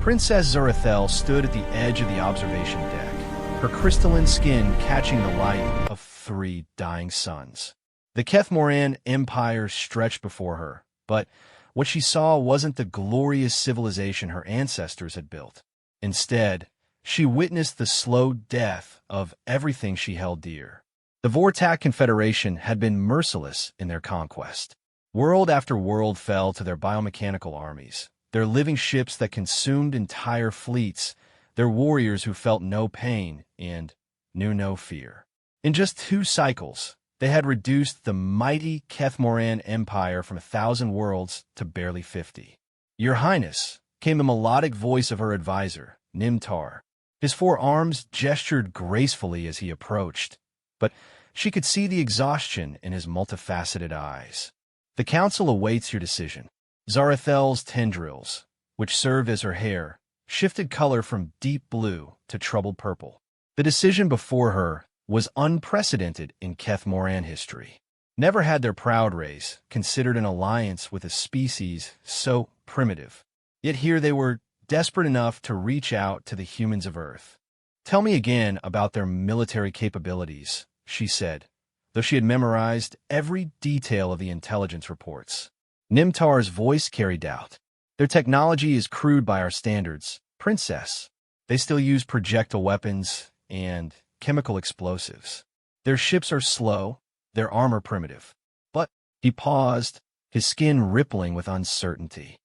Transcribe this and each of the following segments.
Princess Zarathel stood at the edge of the observation deck, her crystalline skin catching the light of 3 dying suns. The Kethmoran Empire stretched before her, but what she saw wasn't the glorious civilization her ancestors had built. Instead, she witnessed the slow death of everything she held dear. The Vortak Confederation had been merciless in their conquest. World after world fell to their biomechanical armies, their living ships that consumed entire fleets, their warriors who felt no pain and knew no fear. In just 2 cycles, they had reduced the mighty Kethmoran Empire from 1,000 worlds to barely 50. "Your Highness," came the melodic voice of her advisor, Nimtar. His 4 arms gestured gracefully as he approached, but she could see the exhaustion in his multifaceted eyes. "The Council awaits your decision." Zarathel's tendrils, which served as her hair, shifted color from deep blue to troubled purple. The decision before her was unprecedented in Kethmoran history. Never had their proud race considered an alliance with a species so primitive. Yet here they were, desperate enough to reach out to the humans of Earth. "Tell me again about their military capabilities," she said, though she had memorized every detail of the intelligence reports. Nimtar's voice carried doubt. "Their technology is crude by our standards, Princess. They still use projectile weapons and chemical explosives. Their ships are slow, their armor primitive." But he paused, his skin rippling with uncertainty.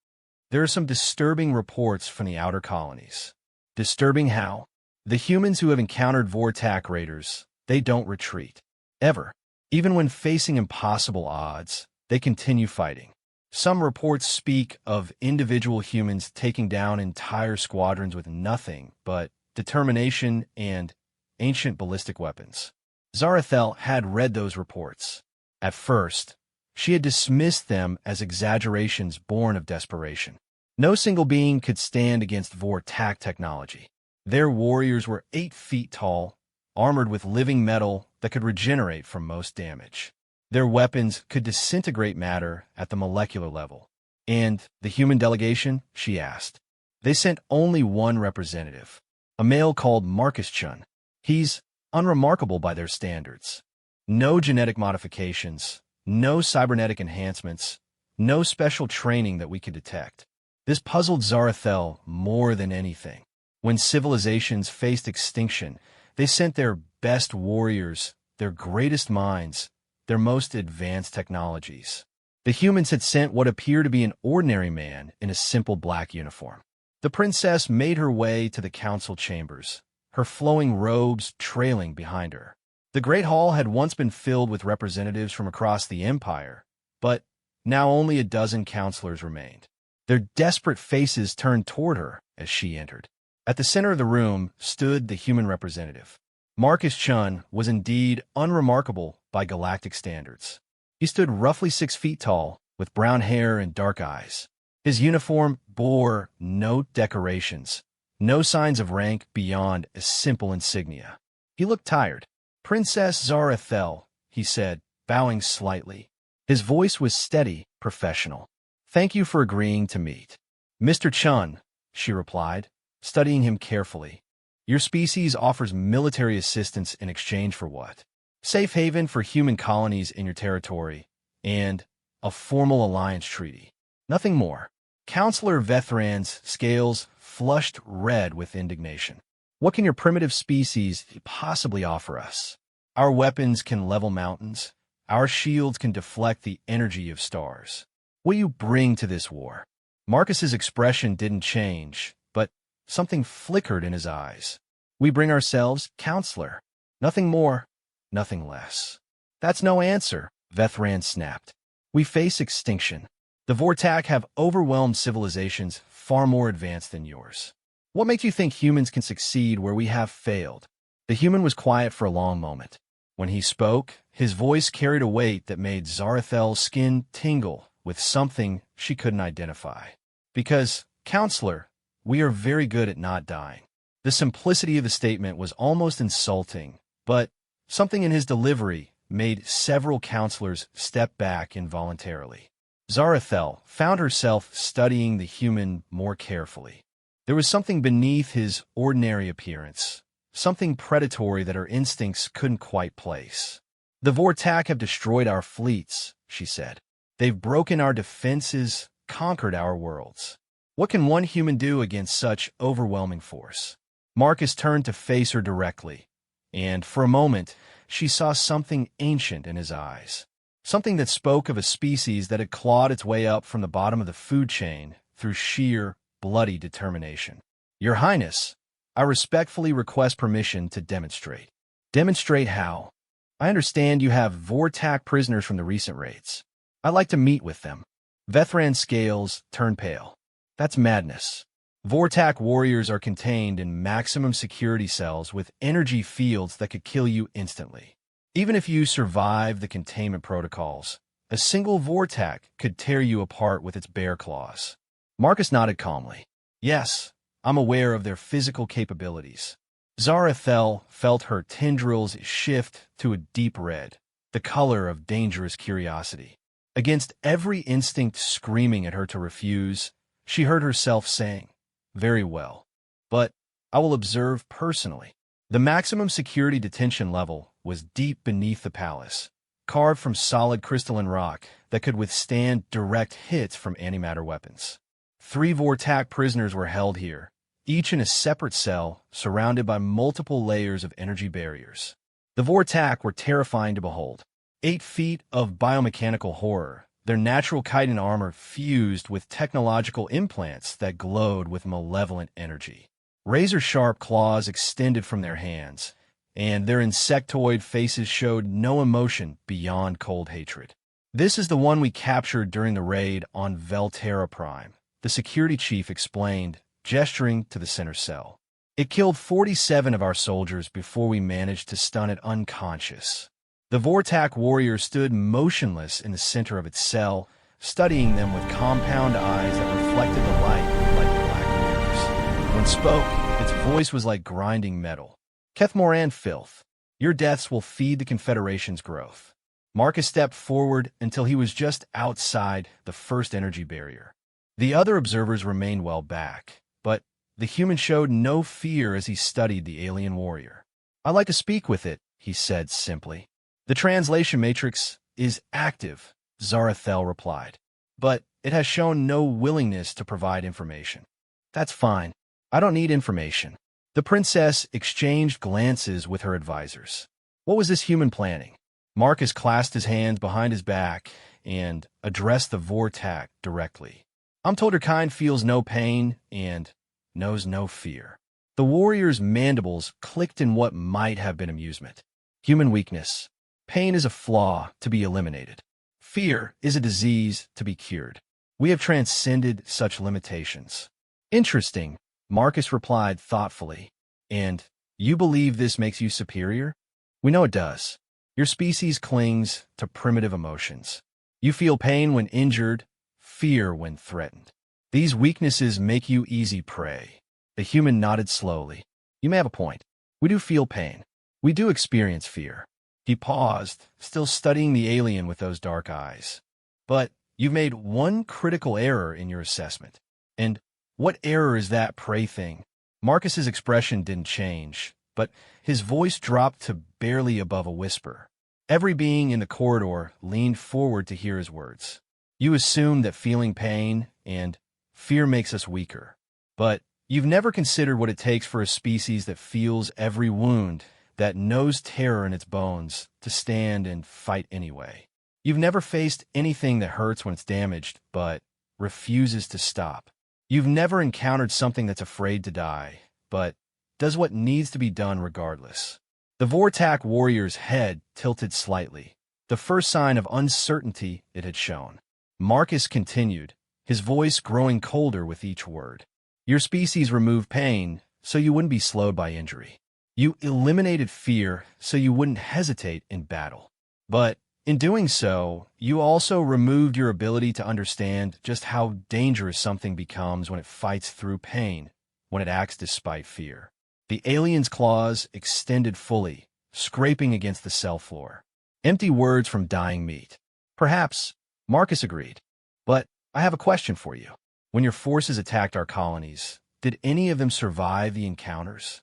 "There are some disturbing reports from the outer colonies." "Disturbing how?" "The humans who have encountered Vortak raiders, they don't retreat. Ever. Even when facing impossible odds, they continue fighting. Some reports speak of individual humans taking down entire squadrons with nothing but determination and ancient ballistic weapons." Zarathel had read those reports. At first, she had dismissed them as exaggerations born of desperation. No single being could stand against Vortak technology. Their warriors were 8 feet tall, armored with living metal that could regenerate from most damage. Their weapons could disintegrate matter at the molecular level. "And the human delegation?" she asked. "They sent only 1 representative, a male called Marcus Chun. He's unremarkable by their standards. No genetic modifications, no cybernetic enhancements, no special training that we could detect." This puzzled Zarathel more than anything. When civilizations faced extinction, they sent their best warriors, their greatest minds, their most advanced technologies. The humans had sent what appeared to be an ordinary man in a simple black uniform. The princess made her way to the council chambers, her flowing robes trailing behind her. The Great Hall had once been filled with representatives from across the empire, but now only a dozen counselors remained. Their desperate faces turned toward her as she entered. At the center of the room stood the human representative. Marcus Chun was indeed unremarkable by galactic standards. He stood roughly 6 feet tall, with brown hair and dark eyes. His uniform bore no decorations, no signs of rank beyond a simple insignia. He looked tired. "Princess Zarathel," he said, bowing slightly. His voice was steady, professional. "Thank you for agreeing to meet." "Mr. Chun," she replied, studying him carefully. "Your species offers military assistance in exchange for what?" "Safe haven for human colonies in your territory, and a formal alliance treaty. Nothing more." Counselor Vethran's scales flushed red with indignation. "What can your primitive species possibly offer us? Our weapons can level mountains. Our shields can deflect the energy of stars. What do you bring to this war?" Marcus's expression didn't change, but something flickered in his eyes. "We bring ourselves, Counselor. Nothing more, nothing less." "That's no answer," Vethran snapped. "We face extinction. The Vortak have overwhelmed civilizations far more advanced than yours. What makes you think humans can succeed where we have failed?" The human was quiet for a long moment. When he spoke, his voice carried a weight that made Zarathel's skin tingle with something she couldn't identify. "Because, Counselor, we are very good at not dying." The simplicity of the statement was almost insulting, but something in his delivery made several counselors step back involuntarily. Zarathel found herself studying the human more carefully. There was something beneath his ordinary appearance, something predatory that her instincts couldn't quite place. "The Vortak have destroyed our fleets," she said. "They've broken our defenses, conquered our worlds. What can one human do against such overwhelming force?" Marcus turned to face her directly, and for a moment she saw something ancient in his eyes. Something that spoke of a species that had clawed its way up from the bottom of the food chain through sheer, bloody determination. "Your Highness, I respectfully request permission to demonstrate." "Demonstrate how?" "I understand you have Vortak prisoners from the recent raids. I'd like to meet with them." Vethran's scales turned pale. "That's madness. Vortak warriors are contained in maximum security cells with energy fields that could kill you instantly. Even if you survive the containment protocols, a single Vortak could tear you apart with its bare claws." Marcus nodded calmly. "Yes, I'm aware of their physical capabilities." Zarathel felt her tendrils shift to a deep red, the color of dangerous curiosity. Against every instinct screaming at her to refuse, she heard herself saying, "Very well, but I will observe personally." The maximum security detention level was deep beneath the palace, carved from solid crystalline rock that could withstand direct hits from antimatter weapons. 3 Vortak prisoners were held here, each in a separate cell surrounded by multiple layers of energy barriers. The Vortak were terrifying to behold. 8 feet of biomechanical horror, their natural chitin armor fused with technological implants that glowed with malevolent energy. Razor-sharp claws extended from their hands, and their insectoid faces showed no emotion beyond cold hatred. "This is the one we captured during the raid on Velterra Prime," the security chief explained, gesturing to the center cell. "It killed 47 of our soldiers before we managed to stun it unconscious." The Vortak warrior stood motionless in the center of its cell, studying them with compound eyes that reflected the light like black mirrors. When spoke, its voice was like grinding metal. "Kethmoran filth, your deaths will feed the Confederation's growth." Marcus stepped forward until he was just outside the first energy barrier. The other observers remained well back, but the human showed no fear as he studied the alien warrior. "I'd like to speak with it," he said simply. "The translation matrix is active," Zarathel replied, "but it has shown no willingness to provide information." "That's fine. I don't need information." The princess exchanged glances with her advisors. What was this human planning? Marcus clasped his hands behind his back and addressed the Vortak directly. "I'm told your kind feels no pain and knows no fear." The warrior's mandibles clicked in what might have been amusement. "Human weakness. Pain is a flaw to be eliminated. Fear is a disease to be cured. We have transcended such limitations." "Interesting," Marcus replied thoughtfully. "And you believe this makes you superior?" "We know it does. Your species clings to primitive emotions. You feel pain when injured, fear when threatened. These weaknesses make you easy prey." The human nodded slowly. "You may have a point. We do feel pain. We do experience fear." He paused, still studying the alien with those dark eyes. "But you've made one critical error in your assessment. And what error is that, pray thing?" Marcus's expression didn't change, but his voice dropped to barely above a whisper. Every being in the corridor leaned forward to hear his words. "You assume that feeling pain and fear makes us weaker. But you've never considered what it takes for a species that feels every wound, that knows terror in its bones, to stand and fight anyway. You've never faced anything that hurts when it's damaged, but refuses to stop. You've never encountered something that's afraid to die, but does what needs to be done regardless." The Vortak warrior's head tilted slightly, the first sign of uncertainty it had shown. Marcus continued, his voice growing colder with each word. "Your species removed pain, so you wouldn't be slowed by injury. You eliminated fear, so you wouldn't hesitate in battle. But in doing so, you also removed your ability to understand just how dangerous something becomes when it fights through pain, when it acts despite fear." The alien's claws extended fully, scraping against the cell floor. Empty words from dying meat. "Perhaps," Marcus agreed. "But I have a question for you. When your forces attacked our colonies, did any of them survive the encounters?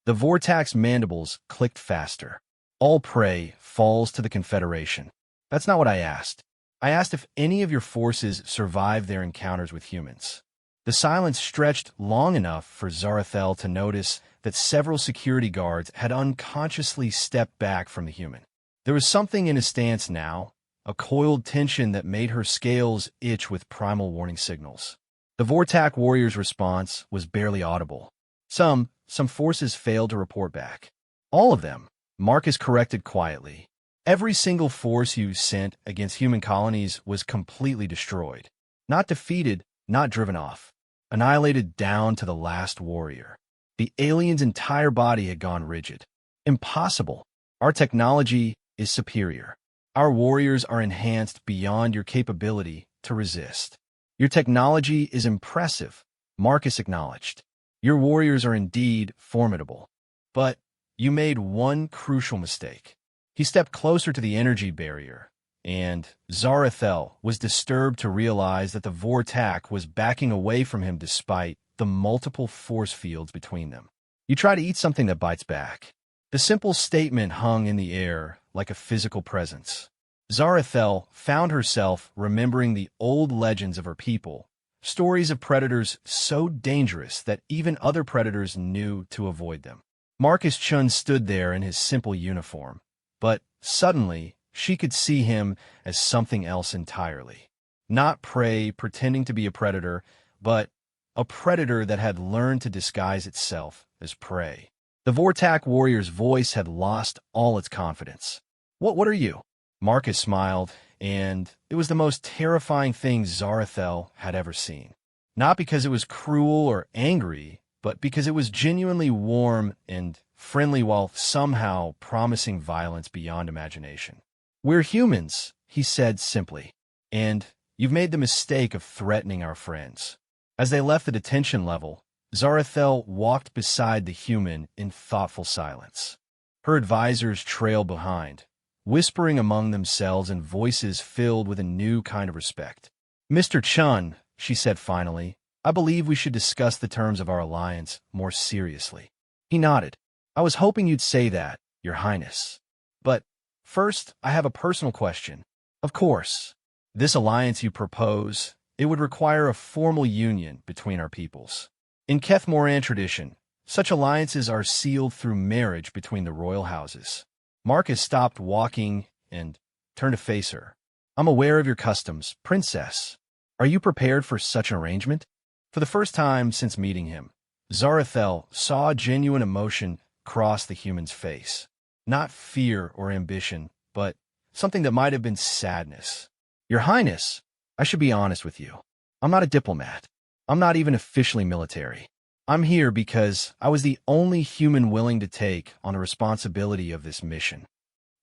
The Vortac's mandibles clicked faster. All prey falls to the Confederation. That's not what I asked. I asked if any of your forces survived their encounters with humans. The silence stretched long enough for Zarathel to notice that several security guards had unconsciously stepped back from the human. There was something in his stance now, a coiled tension that made her scales itch with primal warning signals. The Vortac warrior's response was barely audible. Some forces failed to report back. All of them, Marcus corrected quietly. Every single force you sent against human colonies was completely destroyed. Not defeated, not driven off. Annihilated down to the last warrior. The alien's entire body had gone rigid. Impossible. Our technology is superior. Our warriors are enhanced beyond your capability to resist. Your technology is impressive, Marcus acknowledged. Your warriors are indeed formidable. But you made one crucial mistake. He stepped closer to the energy barrier, and Zarathel was disturbed to realize that the Vortac was backing away from him despite the multiple force fields between them. You try to eat something that bites back. The simple statement hung in the air like a physical presence. Zarathel found herself remembering the old legends of her people, stories of predators so dangerous that even other predators knew to avoid them. Marcus Chun stood there in his simple uniform, but suddenly she could see him as something else entirely. Not prey pretending to be a predator, but a predator that had learned to disguise itself as prey. The Vortac warrior's voice had lost all its confidence. What are you? Marcus smiled, and it was the most terrifying thing Zarathel had ever seen. Not because it was cruel or angry, but because it was genuinely warm and friendly while somehow promising violence beyond imagination. We're humans, he said simply, and you've made the mistake of threatening our friends. As they left the detention level, Zarathel walked beside the human in thoughtful silence. Her advisors trailed behind, whispering among themselves in voices filled with a new kind of respect. Mr. Chun, she said finally, I believe we should discuss the terms of our alliance more seriously. He nodded. I was hoping you'd say that, Your Highness. But first, I have a personal question. Of course, this alliance you propose, it would require a formal union between our peoples. In Kethmoran tradition, such alliances are sealed through marriage between the royal houses. Marcus stopped walking and turned to face her. I'm aware of your customs, princess. Are you prepared for such an arrangement? For the first time since meeting him, Zarathel saw genuine emotion cross the human's face. Not fear or ambition, but something that might have been sadness. Your Highness, I should be honest with you. I'm not a diplomat. I'm not even officially military. I'm here because I was the only human willing to take on the responsibility of this mission.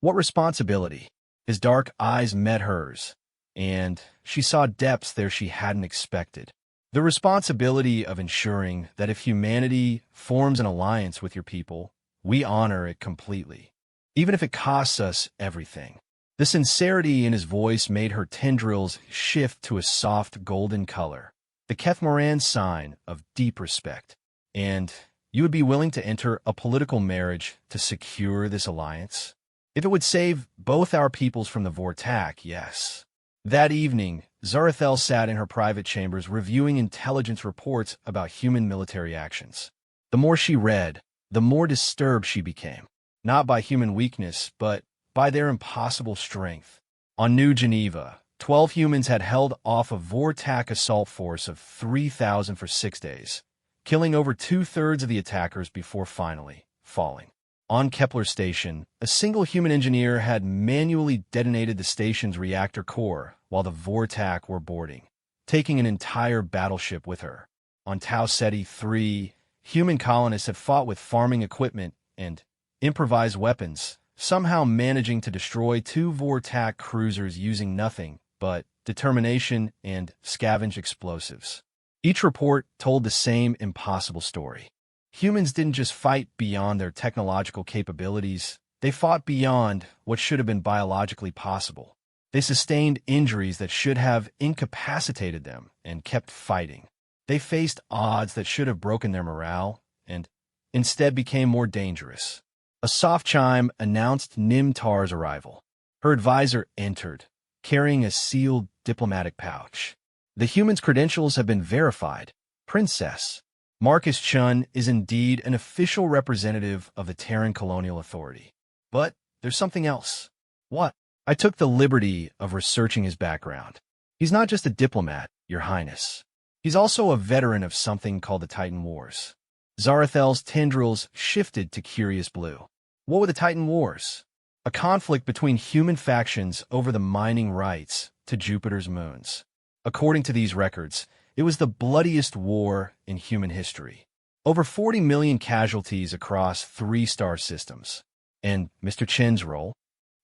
What responsibility? His dark eyes met hers, and she saw depths there she hadn't expected. The responsibility of ensuring that if humanity forms an alliance with your people, we honor it completely, even if it costs us everything. The sincerity in his voice made her tendrils shift to a soft golden color, the Kethmoran sign of deep respect. And you would be willing to enter a political marriage to secure this alliance? If it would save both our peoples from the Vortac, yes. That evening, Zarathel sat in her private chambers reviewing intelligence reports about human military actions. The more she read, the more disturbed she became, not by human weakness, but by their impossible strength. On New Geneva, 12 humans had held off a Vortac assault force of 3,000 for 6 days, killing over 2/3 of the attackers before finally falling. On Kepler Station, a single human engineer had manually detonated the station's reactor core while the Vortac were boarding, taking an entire battleship with her. On Tau Ceti 3, human colonists had fought with farming equipment and improvised weapons, somehow managing to destroy 2 Vortac cruisers using nothing but determination and scavenged explosives. Each report told the same impossible story. Humans didn't just fight beyond their technological capabilities, they fought beyond what should have been biologically possible. They sustained injuries that should have incapacitated them and kept fighting. They faced odds that should have broken their morale, and instead became more dangerous. A soft chime announced Nimtar's arrival. Her advisor entered, carrying a sealed diplomatic pouch. The human's credentials have been verified. Princess. Marcus Chun is indeed an official representative of the Terran Colonial Authority. But there's something else. What? I took the liberty of researching his background. He's not just a diplomat, Your Highness. He's also a veteran of something called the Titan Wars. Zarathel's tendrils shifted to curious blue. What were the Titan Wars? A conflict between human factions over the mining rights to Jupiter's moons. According to these records, it was the bloodiest war in human history. Over 40 million casualties across 3 star systems. And Mr. Chen's role?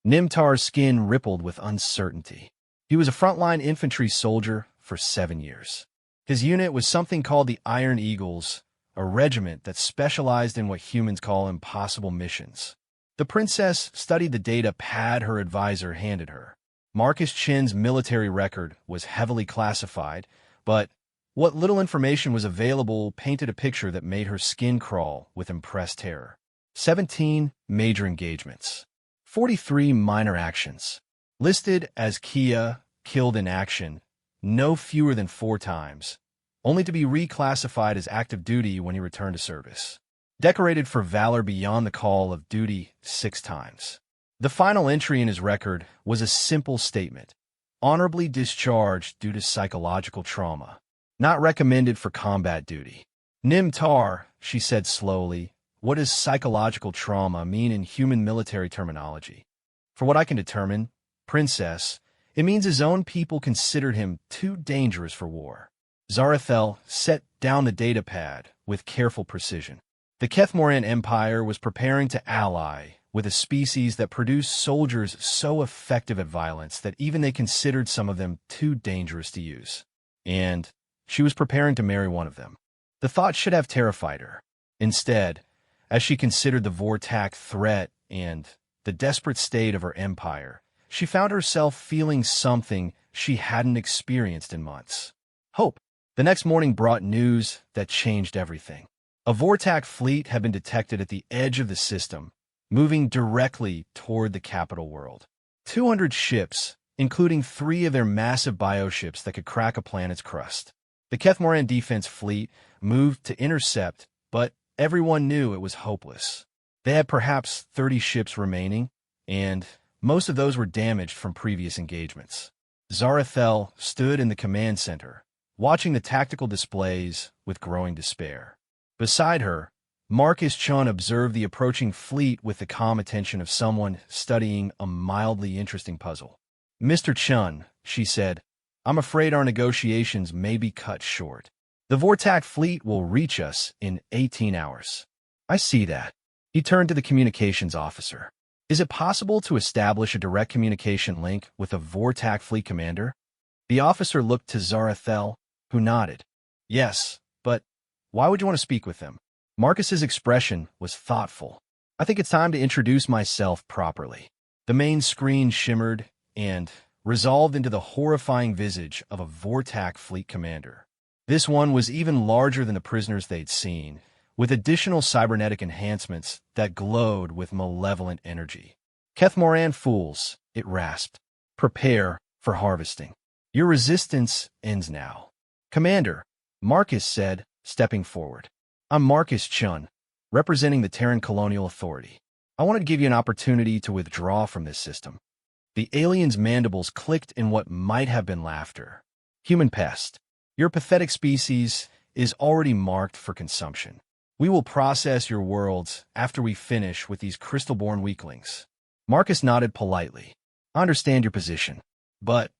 Nimtar's skin rippled with uncertainty. He was a frontline infantry soldier for 7 years. His unit was something called the Iron Eagles, a regiment that specialized in what humans call impossible missions. The princess studied the data pad her advisor handed her. Marcus Chen's military record was heavily classified, but what little information was available painted a picture that made her skin crawl with impressed terror. 17 major engagements. 43 minor actions. Listed as Kia, killed in action, no fewer than 4 times, only to be reclassified as active duty when he returned to service. Decorated for valor beyond the call of duty 6 times. The final entry in his record was a simple statement. Honorably discharged due to psychological trauma. Not recommended for combat duty. Nimtar, she said slowly, what does psychological trauma mean in human military terminology? For what I can determine, Princess, it means his own people considered him too dangerous for war. Zarathel set down the data pad with careful precision. The Kethmoran Empire was preparing to ally with a species that produced soldiers so effective at violence that even they considered some of them too dangerous to use. And she was preparing to marry one of them. The thought should have terrified her. Instead, as she considered the Vortak threat and the desperate state of her empire, she found herself feeling something she hadn't experienced in months. Hope. The next morning brought news that changed everything. A Vortak fleet had been detected at the edge of the system, moving directly toward the capital world. 200 ships, including 3 of their massive bioships that could crack a planet's crust. The Kethmoran defense fleet moved to intercept, but everyone knew it was hopeless. They had perhaps 30 ships remaining, and most of those were damaged from previous engagements. Zarathel stood in the command center, watching the tactical displays with growing despair. Beside her, Marcus Chun observed the approaching fleet with the calm attention of someone studying a mildly interesting puzzle. Mr. Chun, she said, I'm afraid our negotiations may be cut short. The Vortak fleet will reach us in 18 hours. I see that. He turned to the communications officer. Is it possible to establish a direct communication link with a Vortak fleet commander? The officer looked to Zarathel, who nodded. Yes, but why would you want to speak with them? Marcus's expression was thoughtful. I think it's time to introduce myself properly. The main screen shimmered and resolved into the horrifying visage of a Vortak fleet commander. This one was even larger than the prisoners they'd seen, with additional cybernetic enhancements that glowed with malevolent energy. Kethmoran fools, it rasped. Prepare for harvesting. Your resistance ends now. Commander, Marcus said, stepping forward. I'm Marcus Chun, representing the Terran Colonial Authority. I wanted to give you an opportunity to withdraw from this system. The alien's mandibles clicked in what might have been laughter. Human pest, your pathetic species is already marked for consumption. We will process your worlds after we finish with these crystal-born weaklings. Marcus nodded politely. I understand your position, but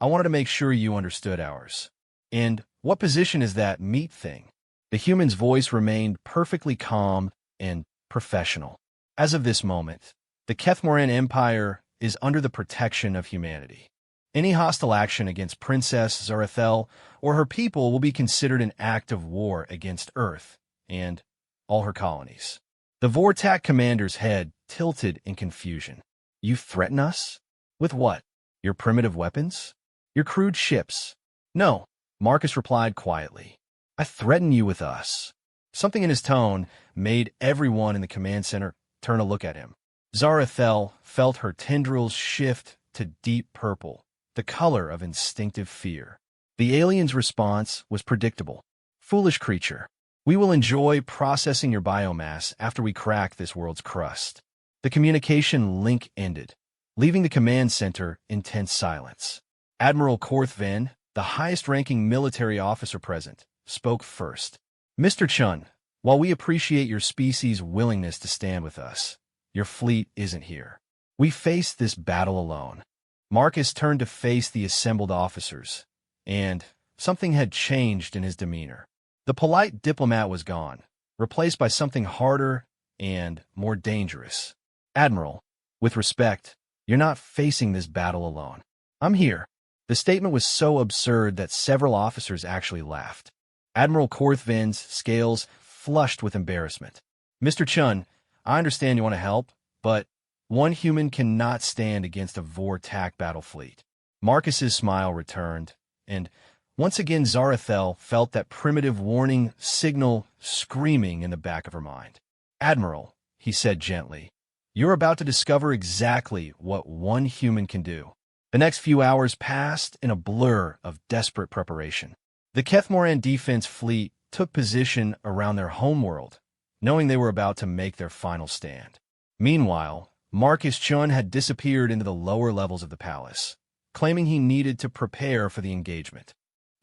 I wanted to make sure you understood ours. And what position is that meat thing? The human's voice remained perfectly calm and professional. As of this moment, the Kethmoran Empire is under the protection of humanity. Any hostile action against Princess Zarathel or her people will be considered an act of war against Earth and all her colonies. The Vortak commander's head tilted in confusion. You threaten us? With what? Your primitive weapons? Your crude ships? No, Marcus replied quietly. I threaten you with us. Something in his tone made everyone in the command center turn to look at him. Zarathel felt her tendrils shift to deep purple, the color of instinctive fear. The alien's response was predictable. Foolish creature. We will enjoy processing your biomass after we crack this world's crust. The communication link ended, leaving the command center in tense silence. Admiral Korthven, the highest-ranking military officer present, spoke first. Mr. Chun, while we appreciate your species' willingness to stand with us, your fleet isn't here. We faced this battle alone. Marcus turned to face the assembled officers, and something had changed in his demeanor. The polite diplomat was gone, replaced by something harder and more dangerous. Admiral, with respect, you're not facing this battle alone. I'm here. The statement was so absurd that several officers actually laughed. Admiral Korthven's scales flushed with embarrassment. Mr. Chun, I understand you want to help, but one human cannot stand against a Vortak battle fleet. Marcus's smile returned, and once again Zarathel felt that primitive warning signal screaming in the back of her mind. Admiral, he said gently, you're about to discover exactly what one human can do. The next few hours passed in a blur of desperate preparation. The Kethmoran defense fleet took position around their homeworld, knowing they were about to make their final stand. Meanwhile, Marcus Chun had disappeared into the lower levels of the palace, claiming he needed to prepare for the engagement.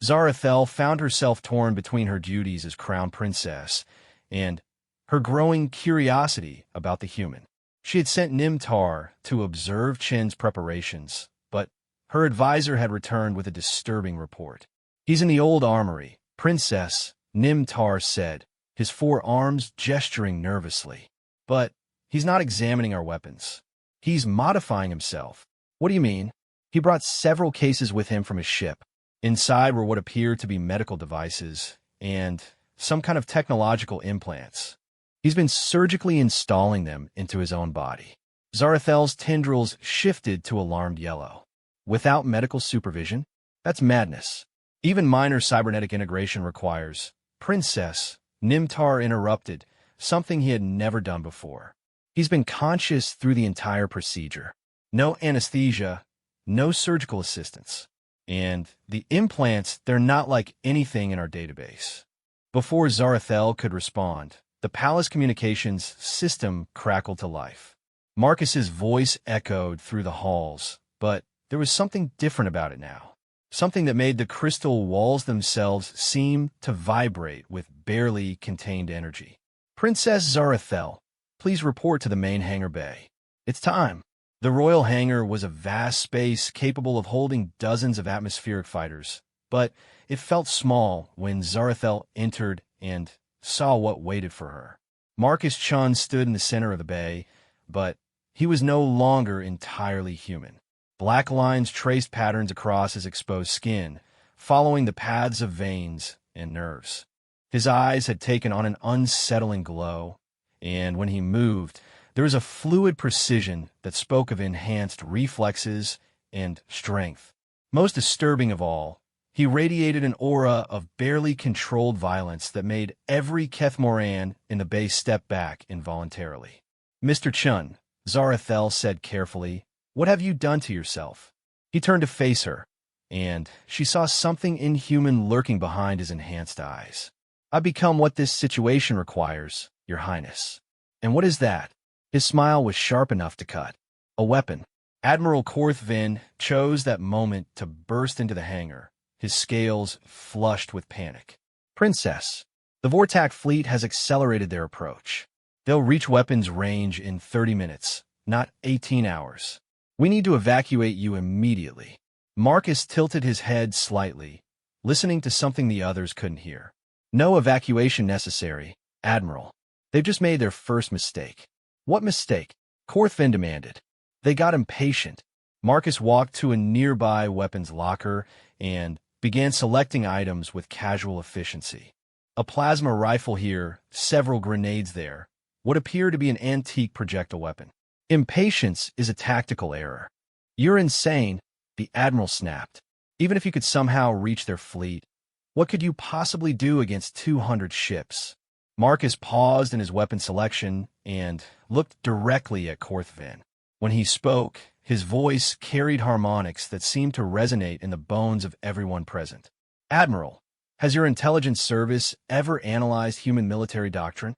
Zarathel found herself torn between her duties as crown princess and her growing curiosity about the human. She had sent Nimtar to observe Chen's preparations, but her advisor had returned with a disturbing report. He's in the old armory, Princess, Nimtar said, his four arms gesturing nervously. But he's not examining our weapons. He's modifying himself. What do you mean? He brought several cases with him from his ship. Inside were what appeared to be medical devices and some kind of technological implants. He's been surgically installing them into his own body. Zarathel's tendrils shifted to alarmed yellow. Without medical supervision? That's madness. Even minor cybernetic integration requires. Princess, Nimtar interrupted, something he had never done before. He's been conscious through the entire procedure. No anesthesia, no surgical assistance. And the implants, they're not like anything in our database. Before Zarathel could respond, the palace communications system crackled to life. Marcus's voice echoed through the halls, but there was something different about it now. Something that made the crystal walls themselves seem to vibrate with barely contained energy. Princess Zarathel, please report to the main hangar bay. It's time. The royal hangar was a vast space capable of holding dozens of atmospheric fighters, but it felt small when Zarathel entered and saw what waited for her. Marcus Chun stood in the center of the bay, but he was no longer entirely human. Black lines traced patterns across his exposed skin, following the paths of veins and nerves. His eyes had taken on an unsettling glow, and when he moved, there was a fluid precision that spoke of enhanced reflexes and strength. Most disturbing of all, he radiated an aura of barely controlled violence that made every Kethmoran in the base step back involuntarily. Mr. Chun, Zarathel said carefully, what have you done to yourself? He turned to face her, and she saw something inhuman lurking behind his enhanced eyes. I've become what this situation requires, Your Highness. And what is that? His smile was sharp enough to cut. A weapon. Admiral Korthven chose that moment to burst into the hangar, his scales flushed with panic. Princess, the Vortak fleet has accelerated their approach. They'll reach weapons range in 30 minutes, not 18 hours. We need to evacuate you immediately. Marcus tilted his head slightly, listening to something the others couldn't hear. No evacuation necessary, Admiral. They've just made their first mistake. What mistake? Korthven demanded. They got impatient. Marcus walked to a nearby weapons locker and began selecting items with casual efficiency. A plasma rifle here, several grenades there, what appeared to be an antique projectile weapon. Impatience is a tactical error. You're insane, the Admiral snapped. Even if you could somehow reach their fleet, What could you possibly do against 200 ships? Marcus paused in his weapon selection and looked directly at Korthvin. When he spoke, his voice carried harmonics that seemed to resonate in the bones of everyone present. Admiral, has your intelligence service ever analyzed human military doctrine?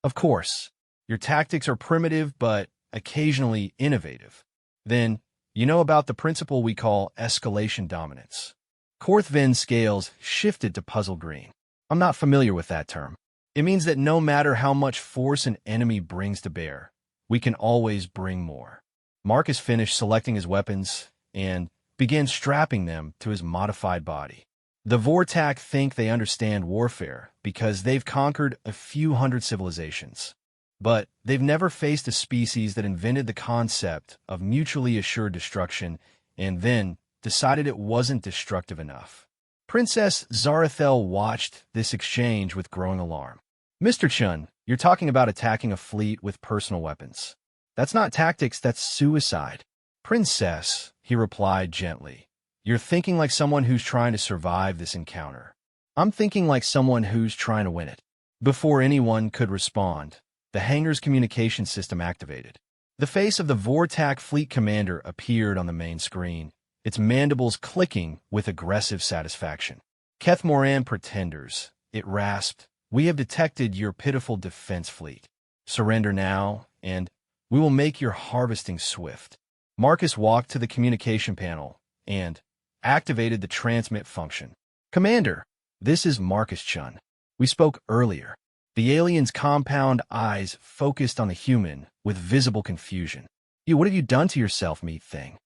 Of course. Your tactics are primitive but occasionally innovative. Then, you know about the principle we call escalation dominance. Korthvin's scales shifted to puzzle green. I'm not familiar with that term. It means that no matter how much force an enemy brings to bear, we can always bring more. Marcus finished selecting his weapons and began strapping them to his modified body. The Vortak think they understand warfare because they've conquered a few hundred civilizations. But they've never faced a species that invented the concept of mutually assured destruction and then decided it wasn't destructive enough. Princess Zarathel watched this exchange with growing alarm. Mr. Chun, you're talking about attacking a fleet with personal weapons. That's not tactics, that's suicide. Princess, he replied gently, you're thinking like someone who's trying to survive this encounter. I'm thinking like someone who's trying to win it. Before anyone could respond, the hangar's communication system activated. The face of the Vortak fleet commander appeared on the main screen, its mandibles clicking with aggressive satisfaction. Kethmoran pretenders, it rasped, we have detected your pitiful defense fleet. Surrender now, and we will make your harvesting swift. Marcus walked to the communication panel and activated the transmit function. Commander, this is Marcus Chun. We spoke earlier. The alien's compound eyes focused on the human with visible confusion. What have you done to yourself, meat thing?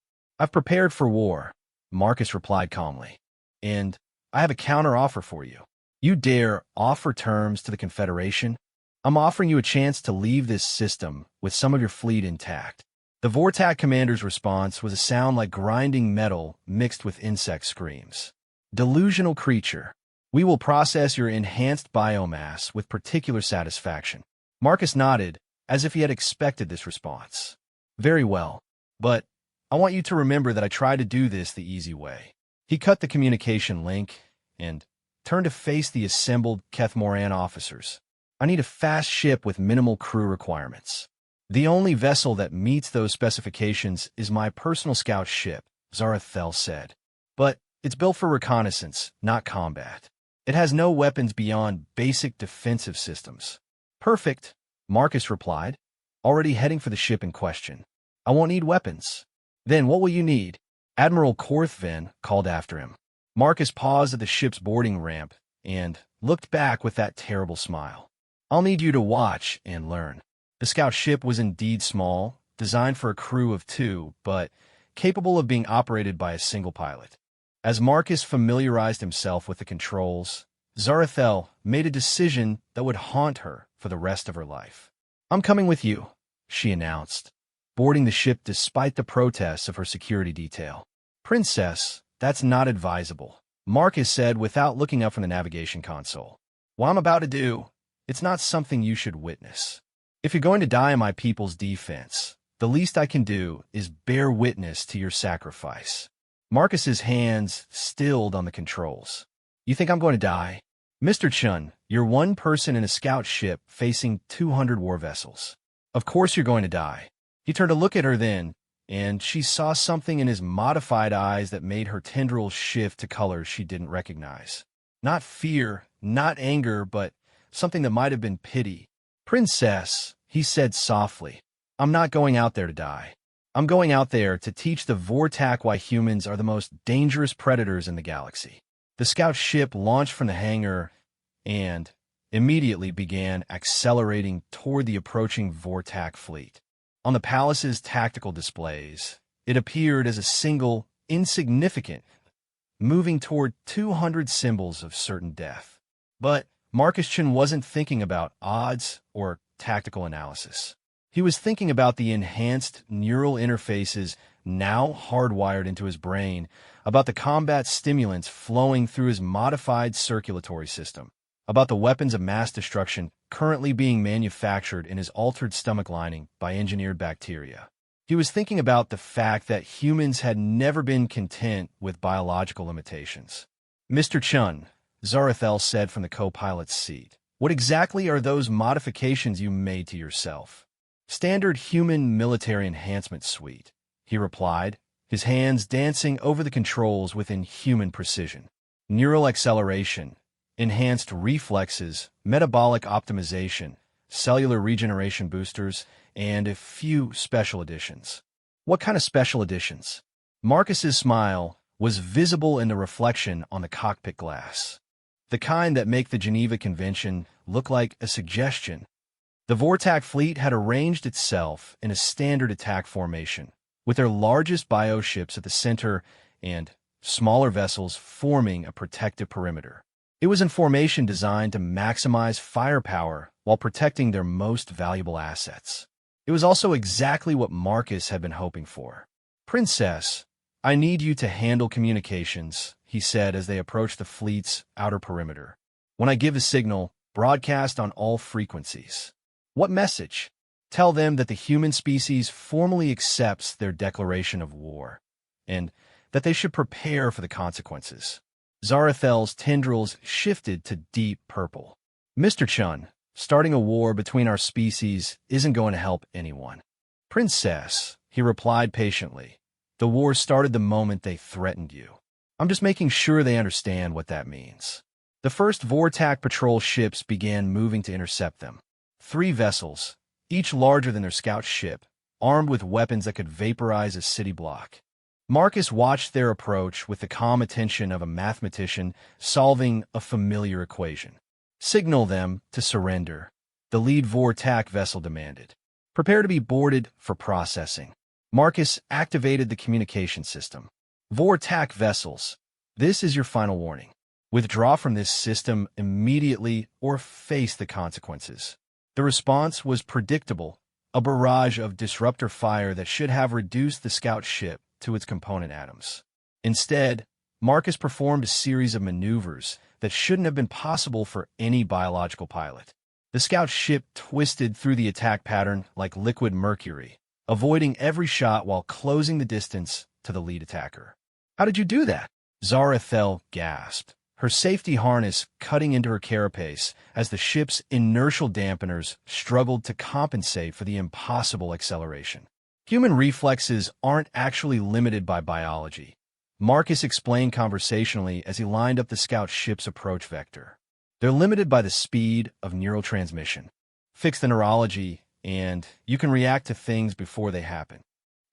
I've prepared for war, Marcus replied calmly. And I have a counter-offer for you. You dare offer terms to the Confederation? I'm offering you a chance to leave this system with some of your fleet intact. The Vortak commander's response was a sound like grinding metal mixed with insect screams. Delusional creature. We will process your enhanced biomass with particular satisfaction. Marcus nodded, as if he had expected this response. Very well, but I want you to remember that I tried to do this the easy way. He cut the communication link and turned to face the assembled Kethmoran officers. I need a fast ship with minimal crew requirements. The only vessel that meets those specifications is my personal scout ship, Zarathel said. But it's built for reconnaissance, not combat. It has no weapons beyond basic defensive systems. Perfect, Marcus replied, already heading for the ship in question. I won't need weapons. Then what will you need? Admiral Korthvin called after him. Marcus paused at the ship's boarding ramp and looked back with that terrible smile. I'll need you to watch and learn. The scout ship was indeed small, designed for a crew of 2, but capable of being operated by a single pilot. As Marcus familiarized himself with the controls, Zarathel made a decision that would haunt her for the rest of her life. I'm coming with you, she announced, boarding the ship despite the protests of her security detail. Princess, that's not advisable, Marcus said without looking up from the navigation console. What I'm about to do, it's not something you should witness. If you're going to die in my people's defense, the least I can do is bear witness to your sacrifice. Marcus's hands stilled on the controls. You think I'm going to die? Mr. Chun, you're one person in a scout ship facing 200 war vessels. Of course you're going to die. He turned to look at her then, and she saw something in his modified eyes that made her tendrils shift to colors she didn't recognize. Not fear, not anger, but something that might have been pity. Princess, he said softly, I'm not going out there to die. I'm going out there to teach the Vortak why humans are the most dangerous predators in the galaxy. The scout ship launched from the hangar and immediately began accelerating toward the approaching Vortak fleet. On the palace's tactical displays, it appeared as a single, insignificant, moving toward 200 symbols of certain death. But Marcus Chun wasn't thinking about odds or tactical analysis. He was thinking about the enhanced neural interfaces now hardwired into his brain, about the combat stimulants flowing through his modified circulatory system, about the weapons of mass destruction currently being manufactured in his altered stomach lining by engineered bacteria. He was thinking about the fact that humans had never been content with biological limitations. Mr. Chun, Zarathel said from the co-pilot's seat. What exactly are those modifications you made to yourself? Standard human military enhancement suite, he replied, his hands dancing over the controls with inhuman precision. Neural acceleration, enhanced reflexes, metabolic optimization, cellular regeneration boosters, and a few special additions. What kind of special additions? Marcus's smile was visible in the reflection on the cockpit glass. The kind that make the Geneva Convention look like a suggestion. The Vortak fleet had arranged itself in a standard attack formation, with their largest bioships at the center and smaller vessels forming a protective perimeter. It was in formation designed to maximize firepower while protecting their most valuable assets. It was also exactly what Marcus had been hoping for. "Princess, I need you to handle communications," he said as they approached the fleet's outer perimeter. "When I give a signal, broadcast on all frequencies." "What message?" "Tell them that the human species formally accepts their declaration of war, and that they should prepare for the consequences." Zarathel's tendrils shifted to deep purple. "Mr. Chun, starting a war between our species isn't going to help anyone." "Princess," he replied patiently, "the war started the moment they threatened you. I'm just making sure they understand what that means." The first Vortak patrol ships began moving to intercept them. 3 vessels, each larger than their scout ship, armed with weapons that could vaporize a city block. Marcus watched their approach with the calm attention of a mathematician solving a familiar equation. "Signal them to surrender," the lead Vortak vessel demanded. "Prepare to be boarded for processing." Marcus activated the communication system. "Vortak vessels, this is your final warning. Withdraw from this system immediately or face the consequences." The response was predictable, a barrage of disruptor fire that should have reduced the scout ship to its component atoms. Instead, Marcus performed a series of maneuvers that shouldn't have been possible for any biological pilot. The scout ship twisted through the attack pattern like liquid mercury, avoiding every shot while closing the distance to the lead attacker. "How did you do that?" Zarathel gasped, her safety harness cutting into her carapace as the ship's inertial dampeners struggled to compensate for the impossible acceleration. "Human reflexes aren't actually limited by biology," Marcus explained conversationally as he lined up the scout ship's approach vector. "They're limited by the speed of neurotransmission. Fix the neurology, and you can react to things before they happen."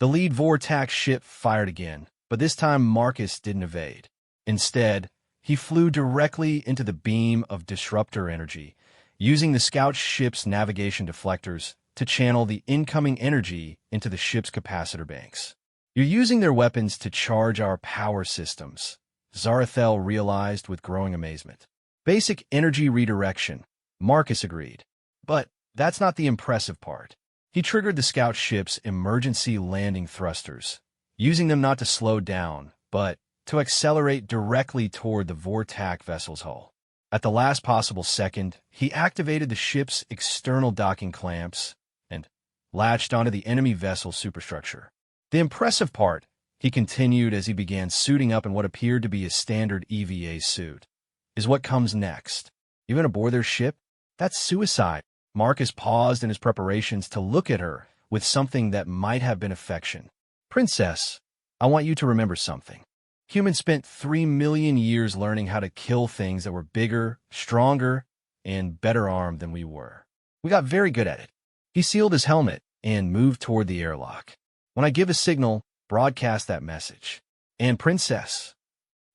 The lead Vortak ship fired again, but this time Marcus didn't evade. Instead, he flew directly into the beam of disruptor energy, using the scout ship's navigation deflectors to channel the incoming energy into the ship's capacitor banks. "You're using their weapons to charge our power systems," Zarathel realized with growing amazement. "Basic energy redirection," Marcus agreed. But that's not the impressive part. He triggered the scout ship's emergency landing thrusters, using them not to slow down, but to accelerate directly toward the Vortak vessel's hull. At the last possible second, he activated the ship's external docking clamps and latched onto the enemy vessel's superstructure. "The impressive part," he continued as he began suiting up in what appeared to be a standard EVA suit, "is what comes next. You're going to board their ship? That's suicide." Marcus paused in his preparations to look at her with something that might have been affection. "Princess, I want you to remember something. Humans spent 3 million years learning how to kill things that were bigger, stronger, and better armed than we were. We got very good at it." He sealed his helmet and moved toward the airlock. "When I give a signal, broadcast that message. And Princess,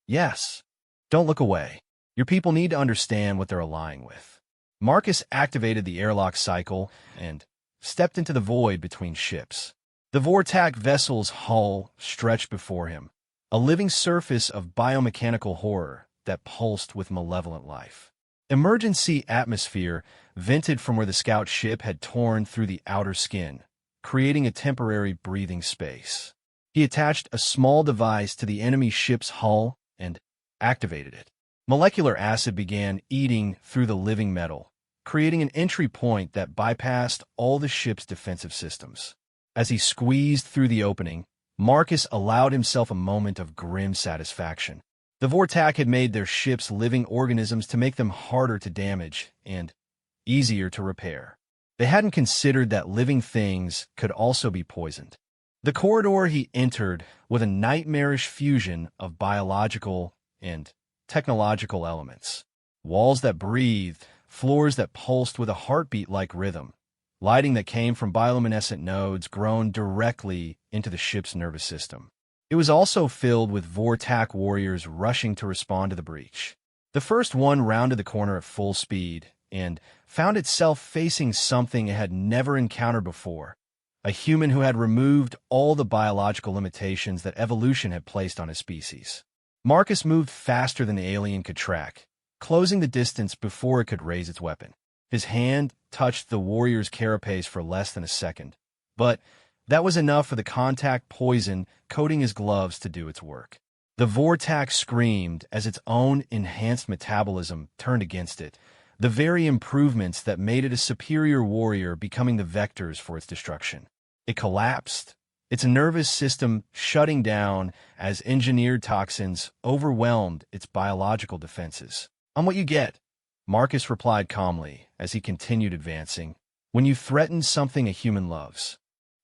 yes, don't look away. Your people need to understand what they're allying with." Marcus activated the airlock cycle and stepped into the void between ships. The Vortak vessel's hull stretched before him, a living surface of biomechanical horror that pulsed with malevolent life. Emergency atmosphere vented from where the scout ship had torn through the outer skin, creating a temporary breathing space. He attached a small device to the enemy ship's hull and activated it. Molecular acid began eating through the living metal, creating an entry point that bypassed all the ship's defensive systems. As he squeezed through the opening, Marcus allowed himself a moment of grim satisfaction. The Vortak had made their ships living organisms to make them harder to damage and easier to repair. They hadn't considered that living things could also be poisoned. The corridor he entered with a nightmarish fusion of biological and technological elements. Walls that breathed, floors that pulsed with a heartbeat-like rhythm, lighting that came from bioluminescent nodes grown directly into the ship's nervous system. It was also filled with Vortak warriors rushing to respond to the breach. The first one rounded the corner at full speed and found itself facing something it had never encountered before, a human who had removed all the biological limitations that evolution had placed on his species. Marcus moved faster than the alien could track, closing the distance before it could raise its weapon. His hand touched the warrior's carapace for less than a second, but that was enough for the contact poison coating his gloves to do its work. The Vortak screamed as its own enhanced metabolism turned against it, the very improvements that made it a superior warrior becoming the vectors for its destruction. It collapsed, its nervous system shutting down as engineered toxins overwhelmed its biological defenses. "On what you get," Marcus replied calmly as he continued advancing. "When you threaten something a human loves."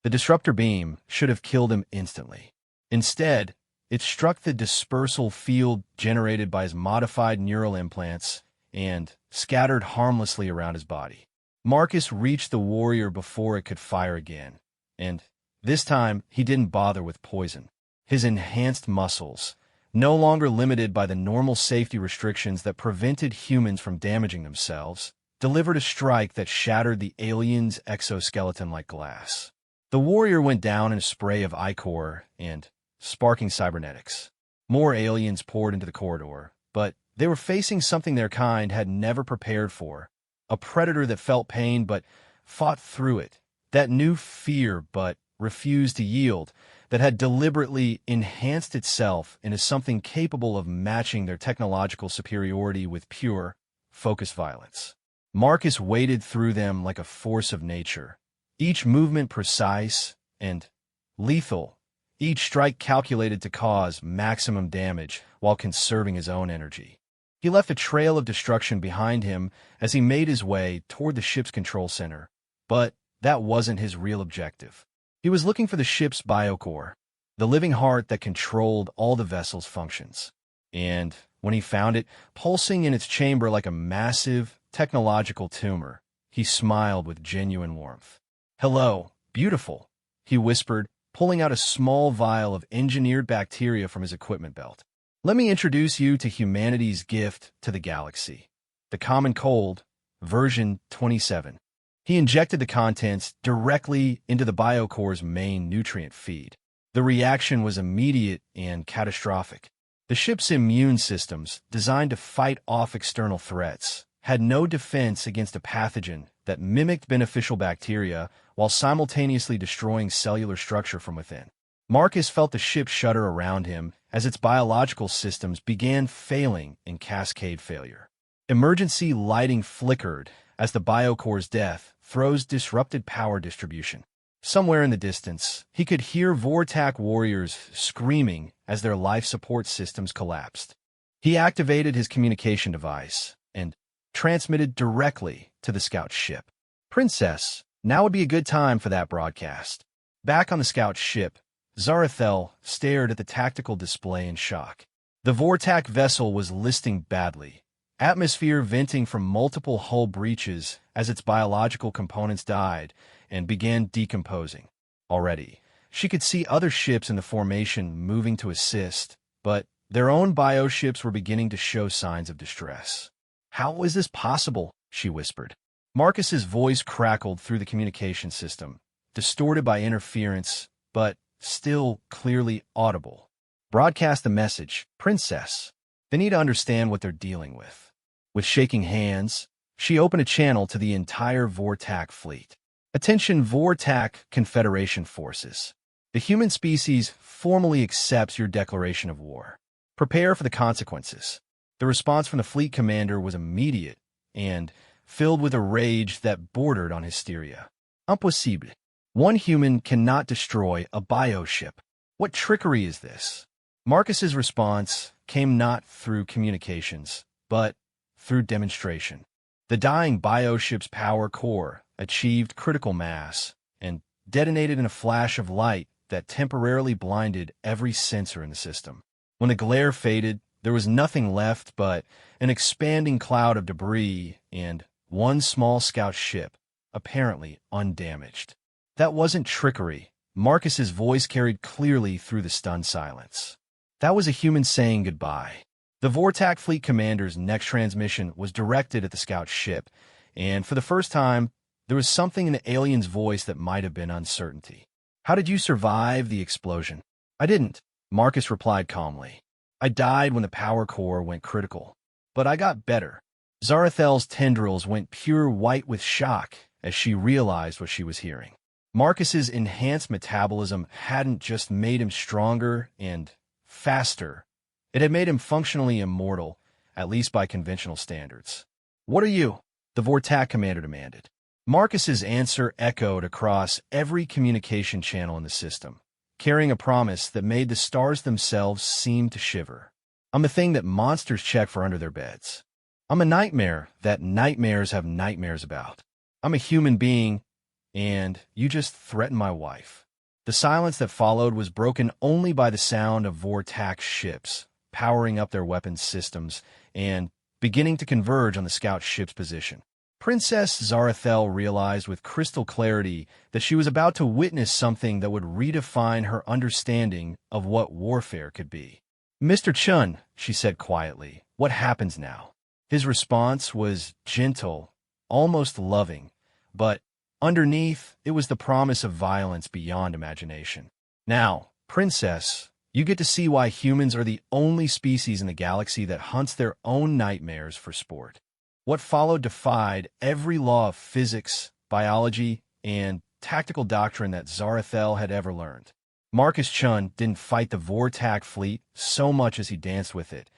The disruptor beam should have killed him instantly. Instead, it struck the dispersal field generated by his modified neural implants and scattered harmlessly around his body. Marcus reached the warrior before it could fire again, and this time he didn't bother with poison. His enhanced muscles, no longer limited by the normal safety restrictions that prevented humans from damaging themselves, delivered a strike that shattered the alien's exoskeleton like glass. The warrior went down in a spray of ichor and sparking cybernetics. More aliens poured into the corridor, but they were facing something their kind had never prepared for, a predator that felt pain but fought through it, that knew fear but refused to yield, that had deliberately enhanced itself into something capable of matching their technological superiority with pure, focused violence. Marcus waded through them like a force of nature, each movement precise and lethal, each strike calculated to cause maximum damage while conserving his own energy. He left a trail of destruction behind him as he made his way toward the ship's control center, but that wasn't his real objective. He was looking for the ship's biocore, the living heart that controlled all the vessel's functions. And when he found it, pulsing in its chamber like a massive technological tumor, he smiled with genuine warmth. "Hello, beautiful," he whispered, pulling out a small vial of engineered bacteria from his equipment belt. "Let me introduce you to humanity's gift to the galaxy, the common cold, version 27. He injected the contents directly into the biocore's main nutrient feed. The reaction was immediate and catastrophic. The ship's immune systems, designed to fight off external threats, had no defense against a pathogen that mimicked beneficial bacteria while simultaneously destroying cellular structure from within. Marcus felt the ship shudder around him as its biological systems began failing in cascade failure. Emergency lighting flickered as the biocore's death throws disrupted power distribution. Somewhere in the distance, he could hear Vortak warriors screaming as their life support systems collapsed. He activated his communication device and transmitted directly to the scout ship. "Princess, now would be a good time for that broadcast." Back on the scout ship, Zarathel stared at the tactical display in shock. The Vortak vessel was listing badly, atmosphere venting from multiple hull breaches as its biological components died and began decomposing. Already, she could see other ships in the formation moving to assist, but their own bioships were beginning to show signs of distress. "How is this possible?" she whispered. Marcus's voice crackled through the communication system, distorted by interference, but still clearly audible. "Broadcast the message, Princess. They need to understand what they're dealing with." With shaking hands, she opened a channel to the entire Vortak fleet. "Attention Vortak Confederation forces. The human species formally accepts your declaration of war. Prepare for the consequences." The response from the fleet commander was immediate and filled with a rage that bordered on hysteria. "Impossible. One human cannot destroy a bioship. What trickery is this?" Marcus's response came not through communications, but through demonstration. The dying bioship's power core achieved critical mass and detonated in a flash of light that temporarily blinded every sensor in the system. When the glare faded, there was nothing left but an expanding cloud of debris and one small scout ship, apparently undamaged. That wasn't trickery. Marcus's voice carried clearly through the stunned silence. That was a human saying goodbye. The Vortak Fleet Commander's next transmission was directed at the scout ship, and for the first time, there was something in the alien's voice that might have been uncertainty. "How did you survive the explosion?" "I didn't," Marcus replied calmly. "I died when the power core went critical. But I got better." Zarathel's tendrils went pure white with shock as she realized what she was hearing. Marcus's enhanced metabolism hadn't just made him stronger and faster. It had made him functionally immortal, at least by conventional standards. "What are you?" the Vortak commander demanded. Marcus's answer echoed across every communication channel in the system, carrying a promise that made the stars themselves seem to shiver. "I'm a thing that monsters check for under their beds. I'm a nightmare that nightmares have nightmares about. I'm a human being, and you just threatened my wife." The silence that followed was broken only by the sound of Vortak's ships, powering up their weapons systems and beginning to converge on the scout ship's position. Princess Zarathel realized with crystal clarity that she was about to witness something that would redefine her understanding of what warfare could be. "Mr. Chun," she said quietly, "what happens now?" His response was gentle, almost loving, but underneath, it was the promise of violence beyond imagination. "Now, Princess, you get to see why humans are the only species in the galaxy that hunts their own nightmares for sport." What followed defied every law of physics, biology, and tactical doctrine that Zarathel had ever learned. Marcus Chun didn't fight the Vortak fleet so much as he danced with it,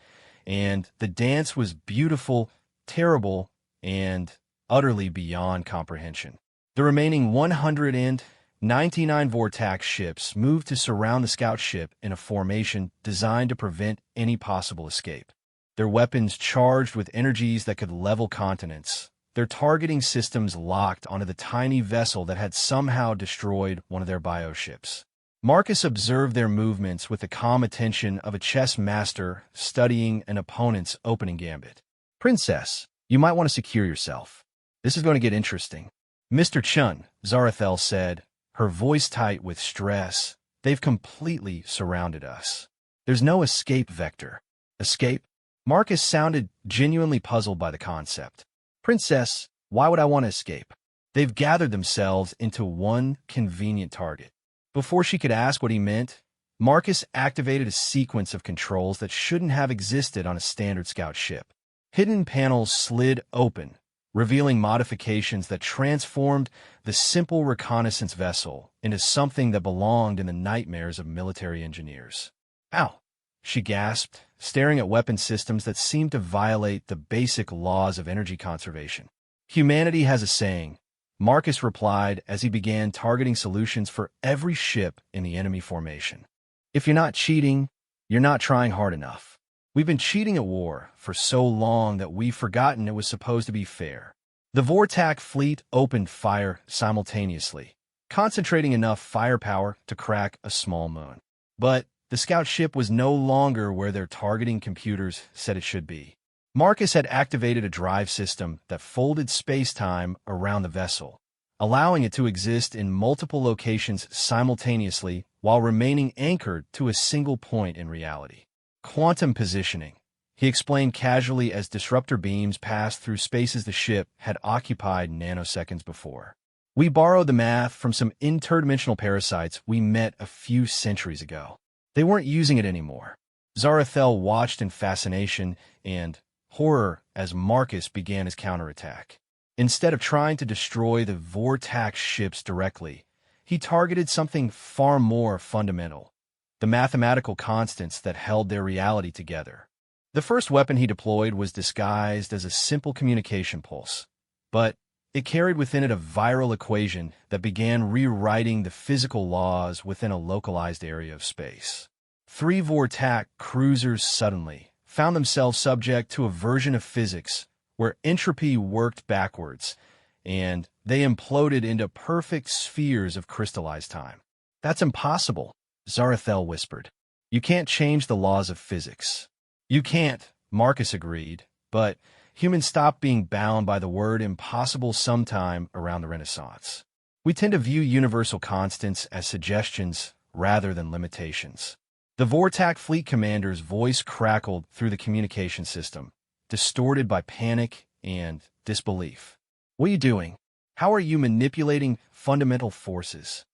and the dance was beautiful, terrible, and utterly beyond comprehension. The remaining 199 Vortak ships moved to surround the scout ship in a formation designed to prevent any possible escape. Their weapons charged with energies that could level continents, their targeting systems locked onto the tiny vessel that had somehow destroyed one of their bioships. Marcus observed their movements with the calm attention of a chess master studying an opponent's opening gambit. "Princess, you might want to secure yourself. This is going to get interesting." "Mr. Chun," Zarathel said, her voice tight with stress, "they've completely surrounded us. There's no escape vector." "Escape?" Marcus sounded genuinely puzzled by the concept. "Princess, why would I want to escape? They've gathered themselves into one convenient target." Before she could ask what he meant, Marcus activated a sequence of controls that shouldn't have existed on a standard scout ship. Hidden panels slid open, revealing modifications that transformed the simple reconnaissance vessel into something that belonged in the nightmares of military engineers. "Ow!" she gasped, staring at weapon systems that seemed to violate the basic laws of energy conservation. "Humanity has a saying," Marcus replied as he began targeting solutions for every ship in the enemy formation. "If you're not cheating, you're not trying hard enough. We've been cheating at war for so long that we've forgotten it was supposed to be fair." The Vortak fleet opened fire simultaneously, concentrating enough firepower to crack a small moon. But the scout ship was no longer where their targeting computers said it should be. Marcus had activated a drive system that folded space-time around the vessel, allowing it to exist in multiple locations simultaneously while remaining anchored to a single point in reality. "Quantum positioning," he explained casually as disruptor beams passed through spaces the ship had occupied nanoseconds before. "We borrowed the math from some interdimensional parasites we met a few centuries ago. They weren't using it anymore." Zarathel watched in fascination and horror as Marcus began his counterattack. Instead of trying to destroy the Vortak ships directly, he targeted something far more fundamental: the mathematical constants that held their reality together. The first weapon he deployed was disguised as a simple communication pulse, but it carried within it a viral equation that began rewriting the physical laws within a localized area of space. Three Vortak cruisers suddenly found themselves subject to a version of physics where entropy worked backwards, and they imploded into perfect spheres of crystallized time. "That's impossible," Zarathel whispered. "You can't change the laws of physics." "You can't," Marcus agreed, "but humans stopped being bound by the word impossible sometime around the Renaissance. We tend to view universal constants as suggestions rather than limitations." The Vortak fleet commander's voice crackled through the communication system, distorted by panic and disbelief. "What are you doing? How are you manipulating fundamental forces?"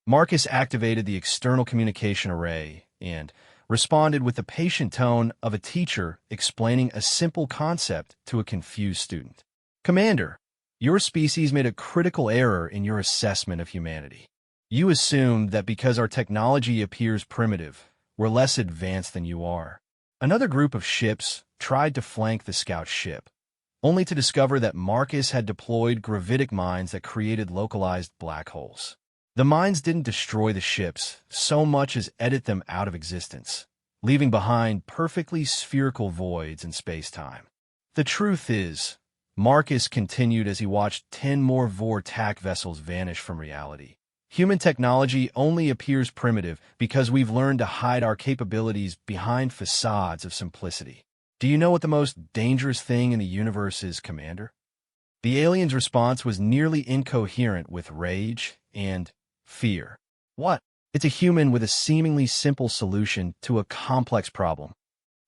Marcus activated the external communication array and responded with the patient tone of a teacher explaining a simple concept to a confused student. "Commander, your species made a critical error in your assessment of humanity. You assumed that because our technology appears primitive, we're less advanced than you are." Another group of ships tried to flank the scout ship, only to discover that Marcus had deployed gravitic mines that created localized black holes. The mines didn't destroy the ships so much as edit them out of existence, leaving behind perfectly spherical voids in space-time. The truth is, Marcus continued as he watched 10 more Vortak vessels vanish from reality. Human technology only appears primitive because we've learned to hide our capabilities behind facades of simplicity. "Do you know what the most dangerous thing in the universe is, Commander?" The alien's response was nearly incoherent with rage and fear. "What?" "It's a human with a seemingly simple solution to a complex problem."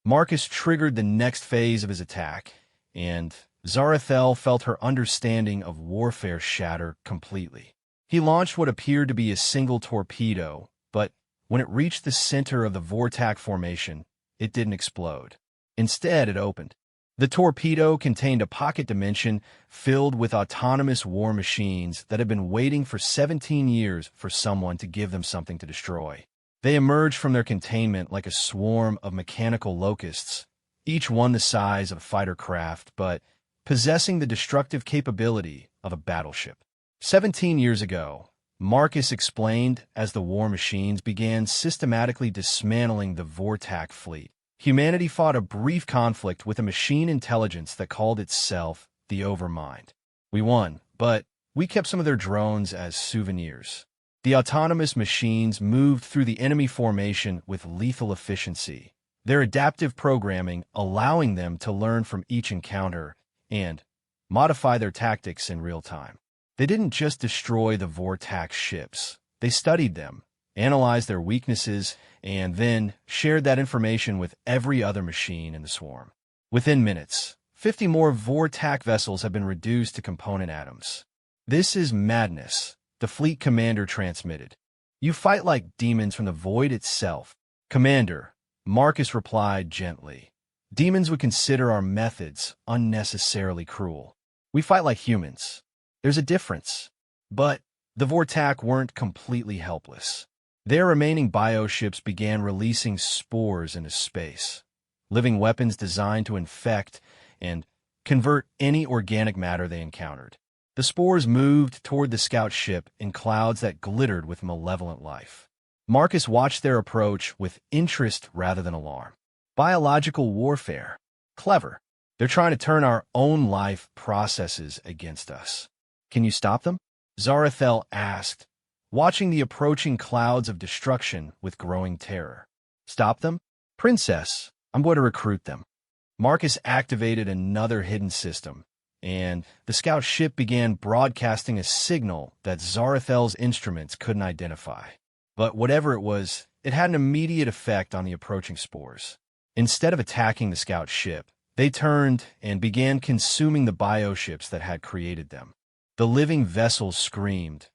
Marcus triggered the next phase of his attack, and Zarathel felt her understanding of warfare shatter completely. He launched what appeared to be a single torpedo, but when it reached the center of the Vortak formation, it didn't explode. Instead, it opened. The torpedo contained a pocket dimension filled with autonomous war machines that had been waiting for 17 years for someone to give them something to destroy. They emerged from their containment like a swarm of mechanical locusts, each one the size of a fighter craft, but possessing the destructive capability of a battleship. 17 years ago, Marcus explained as the war machines began systematically dismantling the Vortak fleet. Humanity fought a brief conflict with a machine intelligence that called itself the Overmind. We won, but we kept some of their drones as souvenirs. The autonomous machines moved through the enemy formation with lethal efficiency, their adaptive programming allowing them to learn from each encounter and modify their tactics in real time. They didn't just destroy the Vortak ships. They studied them, analyzed their weaknesses, and then shared that information with every other machine in the swarm. Within minutes, 50 more Vortak vessels have been reduced to component atoms. "This is madness," the fleet commander transmitted. "You fight like demons from the void itself." "Commander," Marcus replied gently, "demons would consider our methods unnecessarily cruel. We fight like humans. There's a difference." But the Vortak weren't completely helpless. Their remaining bioships began releasing spores into space, living weapons designed to infect and convert any organic matter they encountered. The spores moved toward the scout ship in clouds that glittered with malevolent life. Marcus watched their approach with interest rather than alarm. Biological warfare. Clever. They're trying to turn our own life processes against us. "Can you stop them?" Zarathel asked, watching the approaching clouds of destruction with growing terror. "Stop them? Princess, I'm going to recruit them." Marcus activated another hidden system, and the scout ship began broadcasting a signal that Zarathel's instruments couldn't identify. But whatever it was, it had an immediate effect on the approaching spores. Instead of attacking the scout ship, they turned and began consuming the bioships that had created them. The living vessels screamed,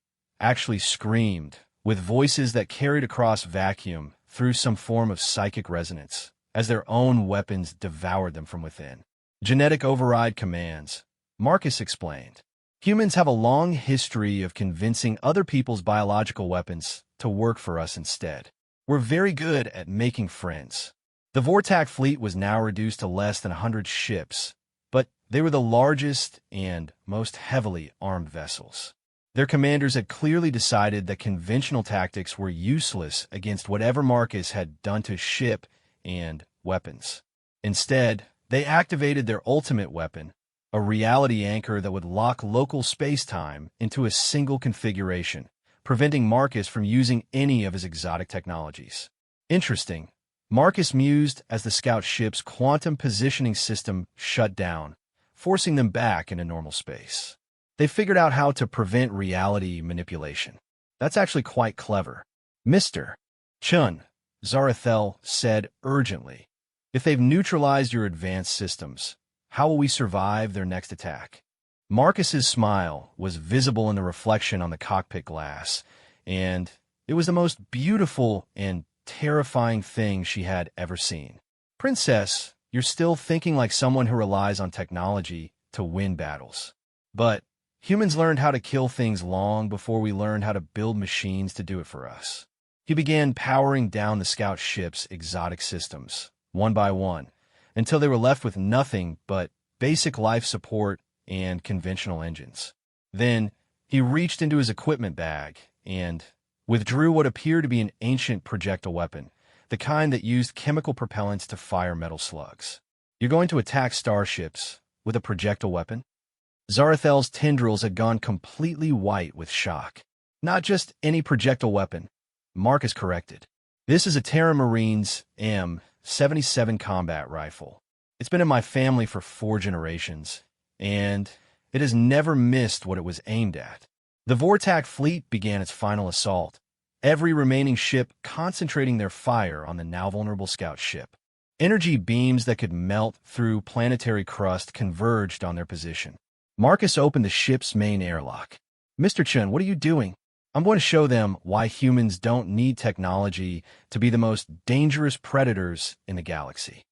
with voices that carried across vacuum through some form of psychic resonance, as their own weapons devoured them from within. "Genetic override commands," Marcus explained. "Humans have a long history of convincing other people's biological weapons to work for us instead. We're very good at making friends." The Vortak fleet was now reduced to less than 100 ships, but they were the largest and most heavily armed vessels. Their commanders had clearly decided that conventional tactics were useless against whatever Marcus had done to ship and weapons. Instead, they activated their ultimate weapon, a reality anchor that would lock local space-time into a single configuration, preventing Marcus from using any of his exotic technologies. Interesting. Marcus mused as the scout ship's quantum positioning system shut down, forcing them back into normal space. They figured out how to prevent reality manipulation. That's actually quite clever. Mr. Chun, Zarathel said urgently, if they've neutralized your advanced systems, how will we survive their next attack? Marcus's smile was visible in the reflection on the cockpit glass, and it was the most beautiful and terrifying thing she had ever seen. Princess, you're still thinking like someone who relies on technology to win battles. But humans learned how to kill things long before we learned how to build machines to do it for us. He began powering down the scout ship's exotic systems, one by one, until they were left with nothing but basic life support and conventional engines. Then, he reached into his equipment bag and withdrew what appeared to be an ancient projectile weapon, the kind that used chemical propellants to fire metal slugs. You're going to attack starships with a projectile weapon? Zarathel's tendrils had gone completely white with shock. Not just any projectile weapon, Marcus corrected. This is a Terra Marines M77 combat rifle. It's been in my family for 4 generations, and it has never missed what it was aimed at. The Vortak fleet began its final assault, every remaining ship concentrating their fire on the now vulnerable scout ship. Energy beams that could melt through planetary crust converged on their position. Marcus opened the ship's main airlock. Mr. Chun, what are you doing? I'm going to show them why humans don't need technology to be the most dangerous predators in the galaxy.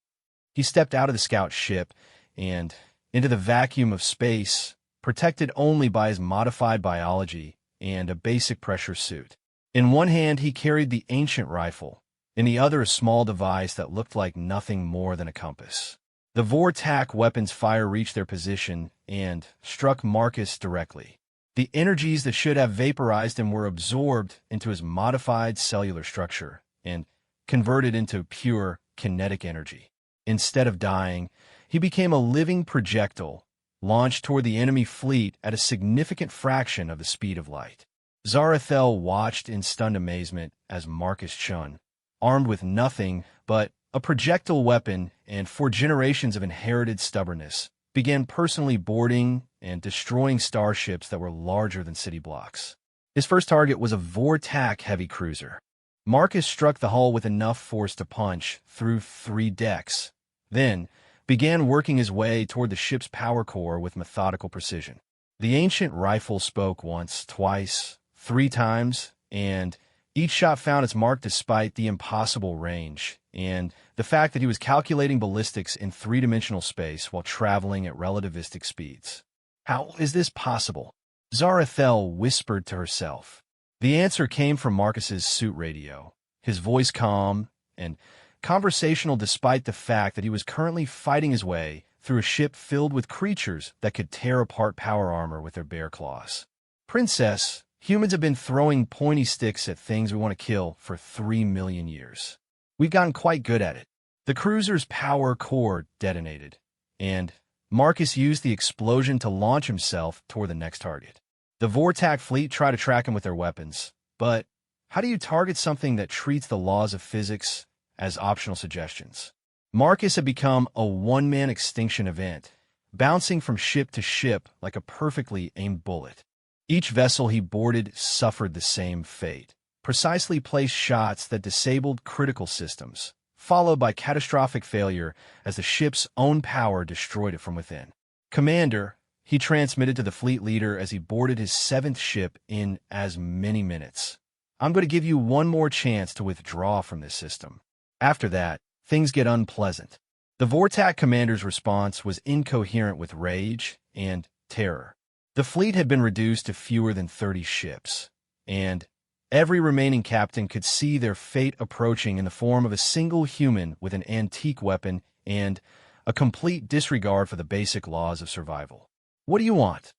He stepped out of the scout ship and into the vacuum of space, protected only by his modified biology and a basic pressure suit. In one hand, he carried the ancient rifle, in the other a small device that looked like nothing more than a compass. The Vortak weapon's fire reached their position and struck Marcus directly. The energies that should have vaporized him were absorbed into his modified cellular structure and converted into pure kinetic energy. Instead of dying, he became a living projectile, launched toward the enemy fleet at a significant fraction of the speed of light. Zarathel watched in stunned amazement as Marcus Chun, armed with nothing but a projectile weapon and 4 generations of inherited stubbornness, began personally boarding and destroying starships that were larger than city blocks. His first target was a Vortak heavy cruiser. Marcus struck the hull with enough force to punch through 3 decks, then began working his way toward the ship's power core with methodical precision. The ancient rifle spoke once, twice, 3 times, and each shot found its mark despite the impossible range and the fact that he was calculating ballistics in 3-dimensional space while traveling at relativistic speeds. How is this possible? Zarathel whispered to herself. The answer came from Marcus's suit radio, his voice calm and conversational despite the fact that he was currently fighting his way through a ship filled with creatures that could tear apart power armor with their bare claws. Princess, humans have been throwing pointy sticks at things we want to kill for 3 million years. We've gotten quite good at it. The cruiser's power core detonated, and Marcus used the explosion to launch himself toward the next target. The Vortak fleet tried to track him with their weapons, but how do you target something that treats the laws of physics as optional suggestions? Marcus had become a one-man extinction event, bouncing from ship to ship like a perfectly aimed bullet. Each vessel he boarded suffered the same fate. Precisely placed shots that disabled critical systems, followed by catastrophic failure as the ship's own power destroyed it from within. Commander, he transmitted to the fleet leader as he boarded his 7th ship in as many minutes. I'm going to give you one more chance to withdraw from this system. After that, things get unpleasant. The Vortak commander's response was incoherent with rage and terror. The fleet had been reduced to fewer than 30 ships, and every remaining captain could see their fate approaching in the form of a single human with an antique weapon and a complete disregard for the basic laws of survival. What do you want?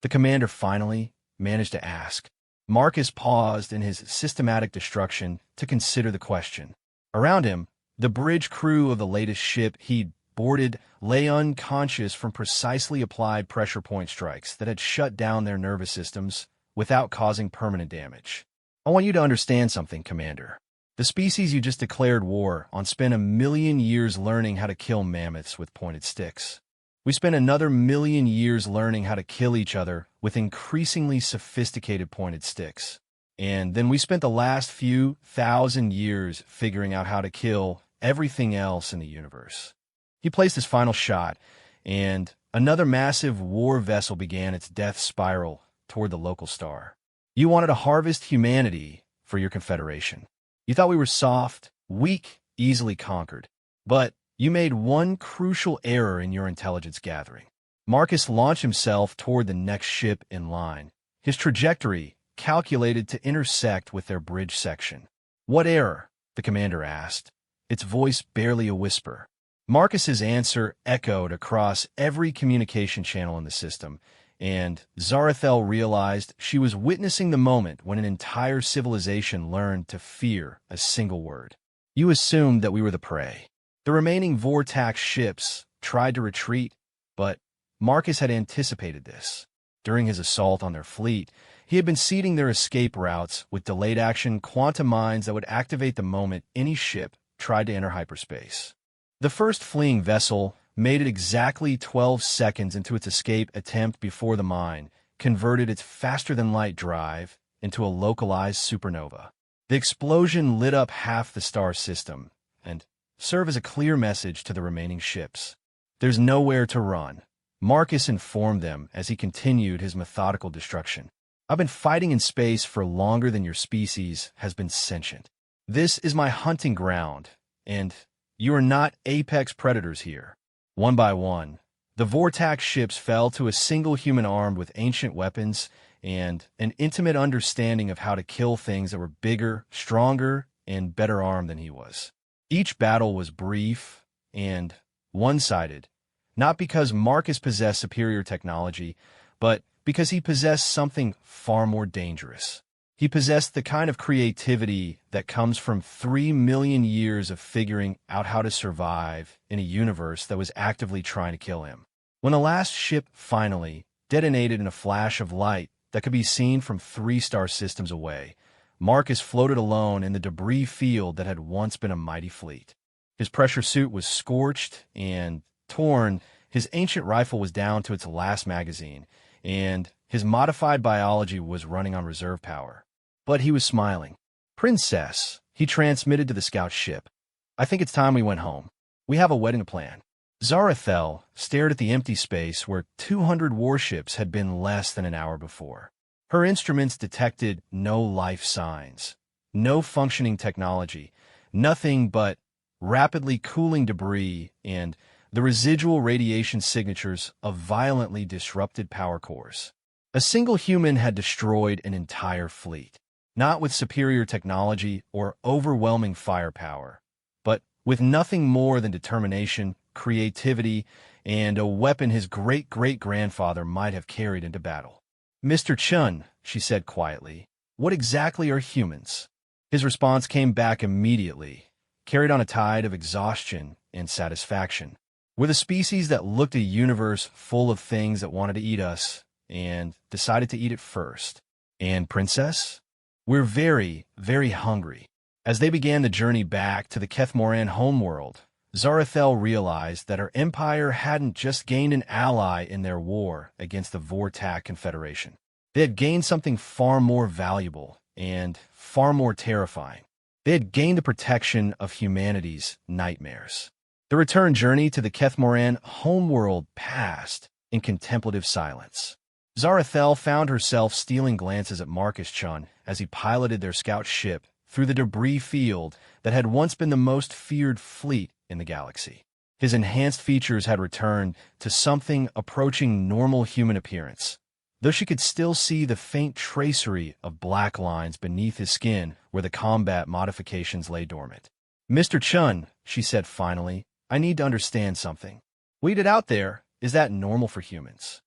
The commander finally managed to ask. Marcus paused in his systematic destruction to consider the question. Around him, the bridge crew of the latest ship he'd boarded lay unconscious from precisely applied pressure point strikes that had shut down their nervous systems without causing permanent damage. I want you to understand something, Commander. The species you just declared war on spent 1,000,000 years learning how to kill mammoths with pointed sticks. We spent another 1,000,000 years learning how to kill each other with increasingly sophisticated pointed sticks. And then we spent the last few thousand years figuring out how to kill everything else in the universe. He placed his final shot, and another massive war vessel began its death spiral toward the local star. You wanted to harvest humanity for your confederation. You thought we were soft, weak, easily conquered. But you made one crucial error in your intelligence gathering. Marcus launched himself toward the next ship in line, his trajectory calculated to intersect with their bridge section. What error? The commander asked, its voice barely a whisper. Marcus's answer echoed across every communication channel in the system, and Zarathel realized she was witnessing the moment when an entire civilization learned to fear a single word. You assumed that we were the prey. The remaining Vortax ships tried to retreat, but Marcus had anticipated this. During his assault on their fleet, he had been seeding their escape routes with delayed action quantum mines that would activate the moment any ship tried to enter hyperspace. The first fleeing vessel made it exactly 12 seconds into its escape attempt before the mine converted its faster-than-light drive into a localized supernova. The explosion lit up half the star system and served as a clear message to the remaining ships. There's nowhere to run, Marcus informed them as he continued his methodical destruction. I've been fighting in space for longer than your species has been sentient. This is my hunting ground, and you are not apex predators here. One by one, the Vortax ships fell to a single human armed with ancient weapons and an intimate understanding of how to kill things that were bigger, stronger, and better armed than he was. Each battle was brief and one-sided, not because Marcus possessed superior technology, but because he possessed something far more dangerous. He possessed the kind of creativity that comes from 3,000,000 years of figuring out how to survive in a universe that was actively trying to kill him. When the last ship finally detonated in a flash of light that could be seen from 3-star systems away, Marcus floated alone in the debris field that had once been a mighty fleet. His pressure suit was scorched and torn, his ancient rifle was down to its last magazine, and his modified biology was running on reserve power. But he was smiling. Princess, he transmitted to the scout ship. I think it's time we went home. We have a wedding to plan. Zarathel stared at the empty space where 200 warships had been less than an hour before. Her instruments detected no life signs, no functioning technology, nothing but rapidly cooling debris and the residual radiation signatures of violently disrupted power cores. A single human had destroyed an entire fleet, not with superior technology or overwhelming firepower, but with nothing more than determination, creativity, and a weapon his great-great-grandfather might have carried into battle. Mr. Chun, she said quietly, what exactly are humans? His response came back immediately, carried on a tide of exhaustion and satisfaction. We're the species that looked at a universe full of things that wanted to eat us and decided to eat it first. And Princess? We're very, very hungry. As they began the journey back to the Kethmoran homeworld, Zarathel realized that her empire hadn't just gained an ally in their war against the Vortax Confederation. They had gained something far more valuable and far more terrifying. They had gained the protection of humanity's nightmares. The return journey to the Kethmoran homeworld passed in contemplative silence. Zarathel found herself stealing glances at Marcus Chun as he piloted their scout ship through the debris field that had once been the most feared fleet in the galaxy. His enhanced features had returned to something approaching normal human appearance, though she could still see the faint tracery of black lines beneath his skin where the combat modifications lay dormant. Mr. Chun, she said finally, I need to understand something. Weeded out there, is that normal for humans?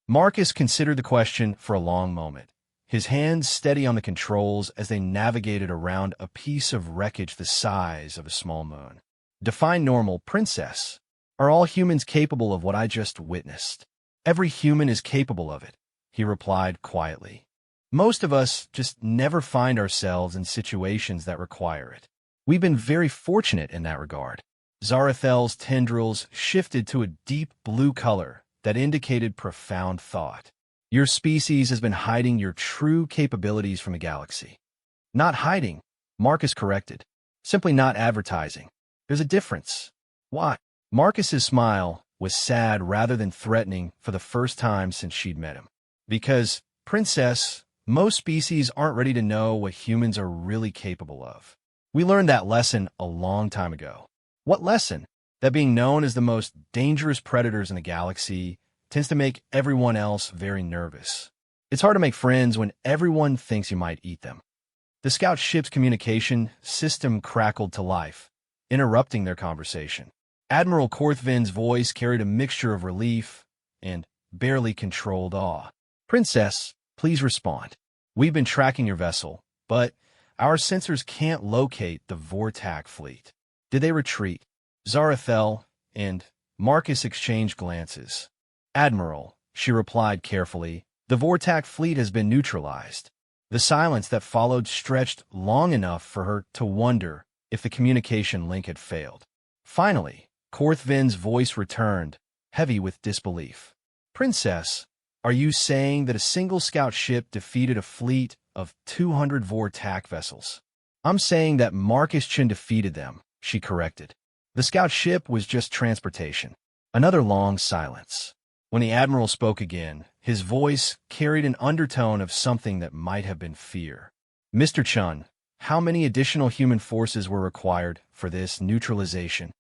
Marcus considered the question for a long moment, his hands steady on the controls as they navigated around a piece of wreckage the size of a small moon. Define normal, princess. Are all humans capable of what I just witnessed? Every human is capable of it, he replied quietly. Most of us just never find ourselves in situations that require it. We've been very fortunate in that regard. Zarathel's tendrils shifted to a deep blue color that indicated profound thought. Your species has been hiding your true capabilities from the galaxy. Not hiding, Marcus corrected. Simply not advertising. There's a difference. Why? Marcus's smile was sad rather than threatening for the first time since she'd met him. Because, princess, most species aren't ready to know what humans are really capable of. We learned that lesson a long time ago. What lesson? That being known as the most dangerous predators in the galaxy tends to make everyone else very nervous. It's hard to make friends when everyone thinks you might eat them. The scout ship's communication system crackled to life, interrupting their conversation. Admiral Korthvin's voice carried a mixture of relief and barely controlled awe. Princess, please respond. We've been tracking your vessel, but our sensors can't locate the Vortak fleet. Did they retreat? Zarathel and Marcus exchanged glances. Admiral, she replied carefully, the Vortak fleet has been neutralized. The silence that followed stretched long enough for her to wonder if the communication link had failed. Finally, Korthvin's voice returned, heavy with disbelief. Princess, are you saying that a single scout ship defeated a fleet of 200 Vortak vessels? I'm saying that Marcus Chin defeated them, she corrected. The scout ship was just transportation. Another long silence. When the Admiral spoke again, his voice carried an undertone of something that might have been fear. Mr. Chun, how many additional human forces were required for this neutralization?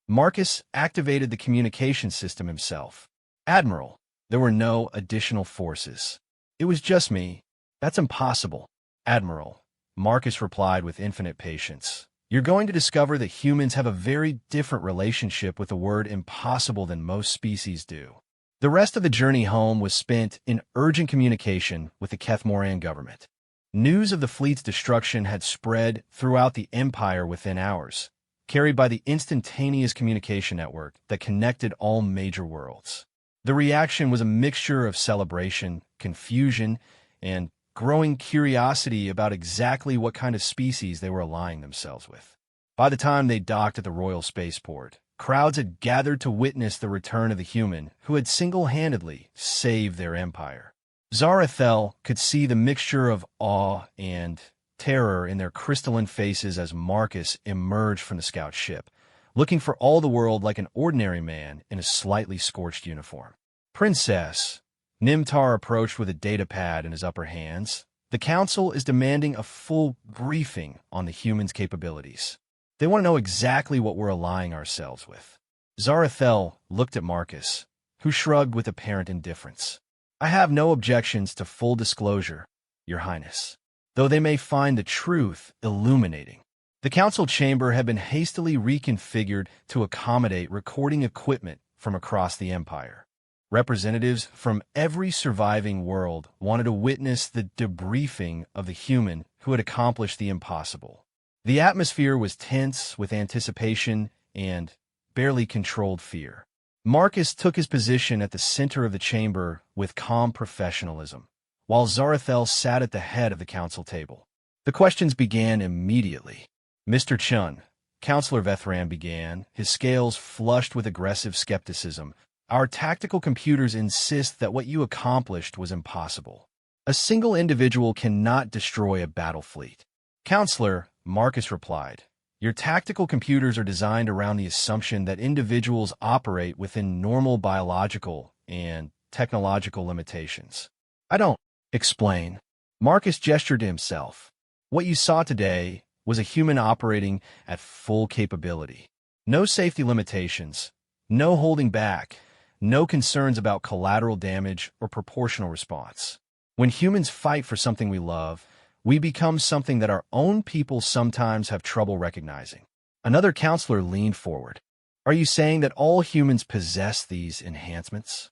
Marcus activated the communication system himself. Admiral, there were no additional forces. It was just me. That's impossible. Admiral, Marcus replied with infinite patience. You're going to discover that humans have a very different relationship with the word impossible than most species do. The rest of the journey home was spent in urgent communication with the Kethmoran government. News of the fleet's destruction had spread throughout the Empire within hours, carried by the instantaneous communication network that connected all major worlds. The reaction was a mixture of celebration, confusion, and growing curiosity about exactly what kind of species they were allying themselves with. By the time they docked at the Royal Spaceport, crowds had gathered to witness the return of the human who had single-handedly saved their empire. Zarathel could see the mixture of awe and terror in their crystalline faces as Marcus emerged from the scout ship, looking for all the world like an ordinary man in a slightly scorched uniform. Princess, Nimtar approached with a datapad in his upper hands. The Council is demanding a full briefing on the human's capabilities. They want to know exactly what we're allying ourselves with. Zarathel looked at Marcus, who shrugged with apparent indifference. I have no objections to full disclosure, Your Highness, though they may find the truth illuminating. The Council chamber had been hastily reconfigured to accommodate recording equipment from across the Empire. Representatives from every surviving world wanted to witness the debriefing of the human who had accomplished the impossible. The atmosphere was tense with anticipation and barely controlled fear. Marcus took his position at the center of the chamber with calm professionalism, while Zarathel sat at the head of the council table. The questions began immediately. Mr. Chun, Counselor Vethran began, his scales flushed with aggressive skepticism. Our tactical computers insist that what you accomplished was impossible. A single individual cannot destroy a battle fleet. Counselor, Marcus replied, your tactical computers are designed around the assumption that individuals operate within normal biological and technological limitations. I don't explain. Marcus gestured to himself. What you saw today was a human operating at full capability. No safety limitations, no holding back, no concerns about collateral damage or proportional response. When humans fight for something we love, we become something that our own people sometimes have trouble recognizing. Another counselor leaned forward. Are you saying that all humans possess these enhancements?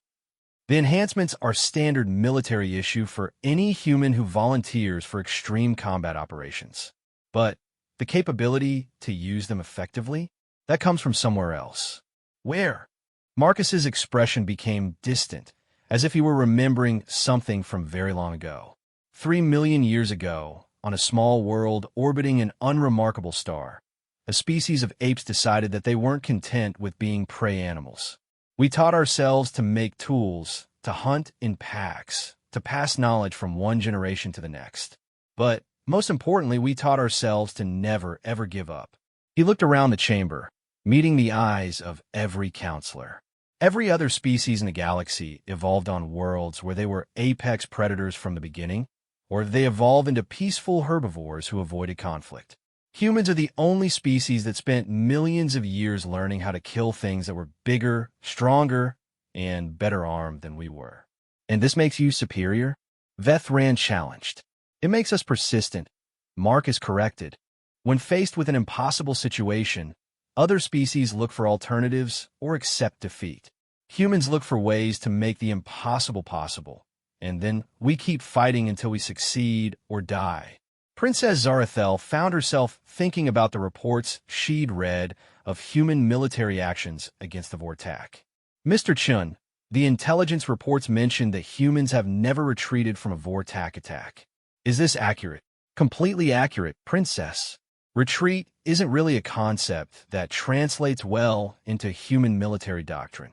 The enhancements are standard military issue for any human who volunteers for extreme combat operations. But the capability to use them effectively, that comes from somewhere else. Where? Marcus's expression became distant, as if he were remembering something from very long ago. 3 million years ago, on a small world orbiting an unremarkable star, a species of apes decided that they weren't content with being prey animals. We taught ourselves to make tools, to hunt in packs, to pass knowledge from one generation to the next. But, most importantly, we taught ourselves to never, ever give up. He looked around the chamber, meeting the eyes of every counselor. Every other species in the galaxy evolved on worlds where they were apex predators from the beginning, or they evolved into peaceful herbivores who avoided conflict. Humans are the only species that spent millions of years learning how to kill things that were bigger, stronger, and better armed than we were. And this makes you superior? Vethran challenged. It makes us persistent. Marcus corrected. When faced with an impossible situation, other species look for alternatives or accept defeat. Humans look for ways to make the impossible possible, and then we keep fighting until we succeed or die. Princess Zarathel found herself thinking about the reports she'd read of human military actions against the Vortak. Mr. Chun, the intelligence reports mentioned that humans have never retreated from a Vortak attack. Is this accurate? Completely accurate, Princess. Retreat isn't really a concept that translates well into human military doctrine.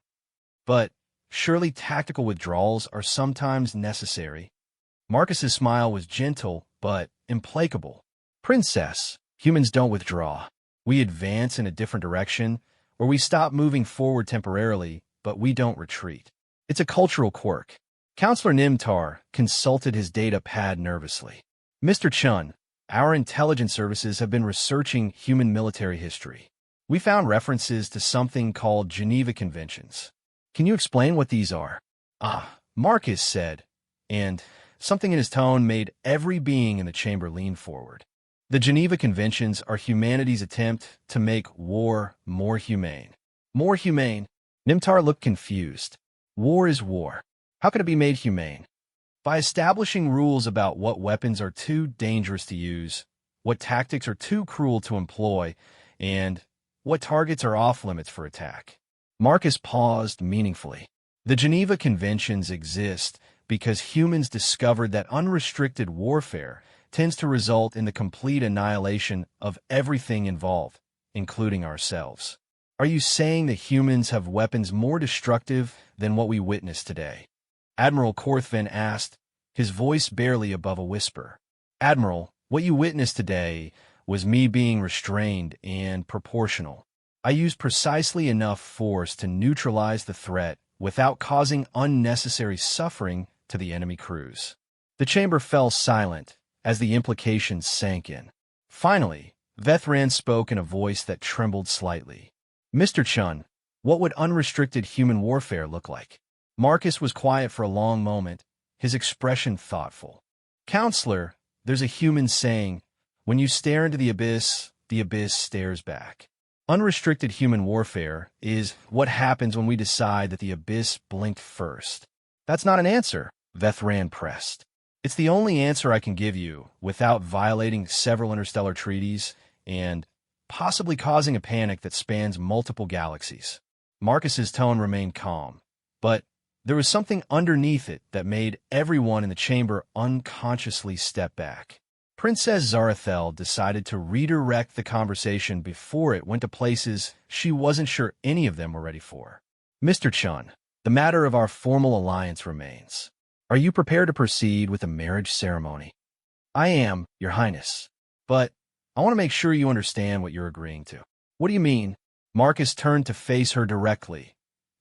But surely tactical withdrawals are sometimes necessary. Marcus's smile was gentle but implacable. Princess, humans don't withdraw. We advance in a different direction, or we stop moving forward temporarily, but we don't retreat. It's a cultural quirk. Counselor Nimtar consulted his data pad nervously. Mr. Chun, our intelligence services have been researching human military history. We found references to something called Geneva Conventions. Can you explain what these are? Marcus said, and something in his tone made every being in the chamber lean forward. The Geneva Conventions are humanity's attempt to make war more humane. More humane? Nimtar looked confused. War is war. How can it be made humane? By establishing rules about what weapons are too dangerous to use, what tactics are too cruel to employ, and what targets are off-limits for attack. Marcus paused meaningfully. The Geneva Conventions exist because humans discovered that unrestricted warfare tends to result in the complete annihilation of everything involved, including ourselves. Are you saying that humans have weapons more destructive than what we witness today? Admiral Korthven asked, his voice barely above a whisper. Admiral, what you witnessed today was me being restrained and proportional. I used precisely enough force to neutralize the threat without causing unnecessary suffering to the enemy crews. The chamber fell silent as the implications sank in. Finally, Vethran spoke in a voice that trembled slightly. Mr. Chun, what would unrestricted human warfare look like? Marcus was quiet for a long moment, his expression thoughtful. Counselor, there's a human saying, when you stare into the abyss stares back. Unrestricted human warfare is what happens when we decide that the abyss blinked first. That's not an answer, Vethran pressed. It's the only answer I can give you without violating several interstellar treaties and possibly causing a panic that spans multiple galaxies. Marcus's tone remained calm, but there was something underneath it that made everyone in the chamber unconsciously step back. Princess Zarathel decided to redirect the conversation before it went to places she wasn't sure any of them were ready for. Mr. Chun, the matter of our formal alliance remains. Are you prepared to proceed with the marriage ceremony? I am, Your Highness. But I want to make sure you understand what you're agreeing to. What do you mean? Marcus turned to face her directly,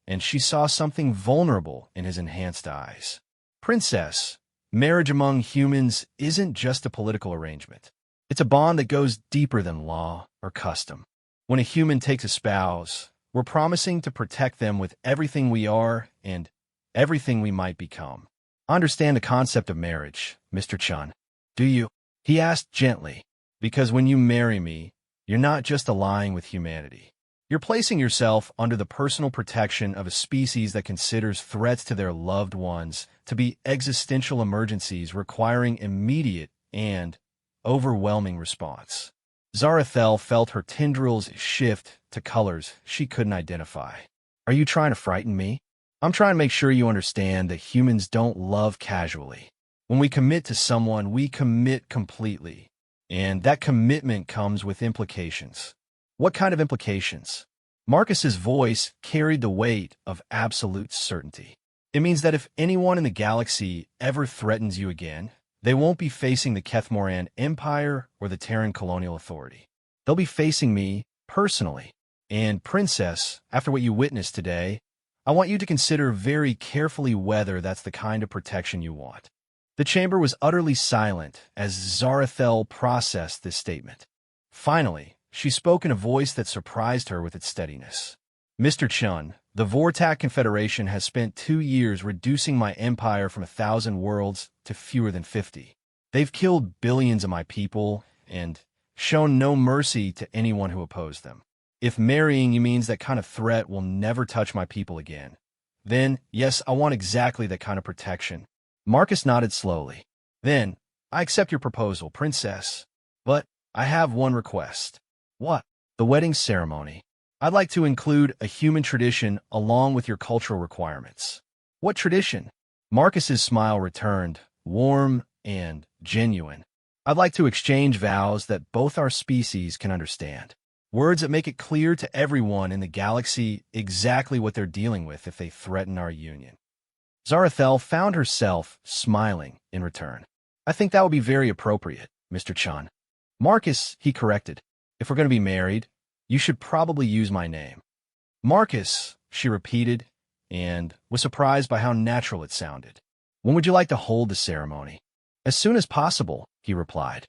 and she saw something vulnerable in his enhanced eyes. Princess, marriage among humans isn't just a political arrangement. It's a bond that goes deeper than law or custom. When a human takes a spouse, we're promising to protect them with everything we are and everything we might become. I understand the concept of marriage, Mr. Chun. Do you? He asked gently, because when you marry me, you're not just allying with humanity. You're placing yourself under the personal protection of a species that considers threats to their loved ones to be existential emergencies requiring immediate and overwhelming response. Zarathel felt her tendrils shift to colors she couldn't identify. Are you trying to frighten me? I'm trying to make sure you understand that humans don't love casually. When we commit to someone, we commit completely. And that commitment comes with implications. What kind of implications? Marcus's voice carried the weight of absolute certainty. It means that if anyone in the galaxy ever threatens you again, they won't be facing the Kethmoran Empire or the Terran Colonial Authority. They'll be facing me personally. And, Princess, after what you witnessed today, I want you to consider very carefully whether that's the kind of protection you want. The chamber was utterly silent as Zarathel processed this statement. Finally, she spoke in a voice that surprised her with its steadiness. Mr. Chun, the Vortak Confederation has spent 2 years reducing my empire from 1,000 worlds to fewer than 50. They've killed billions of my people and shown no mercy to anyone who opposed them. If marrying you means that kind of threat will never touch my people again, then, yes, I want exactly that kind of protection. Marcus nodded slowly. Then, I accept your proposal, Princess. But I have one request. What? The wedding ceremony. I'd like to include a human tradition along with your cultural requirements. What tradition? Marcus's smile returned, warm and genuine. I'd like to exchange vows that both our species can understand. Words that make it clear to everyone in the galaxy exactly what they're dealing with if they threaten our union. Zarathel found herself smiling in return. I think that would be very appropriate, Mr. Chun. Marcus, he corrected. If we're going to be married, you should probably use my name. Marcus, she repeated, and was surprised by how natural it sounded. When would you like to hold the ceremony? As soon as possible, he replied.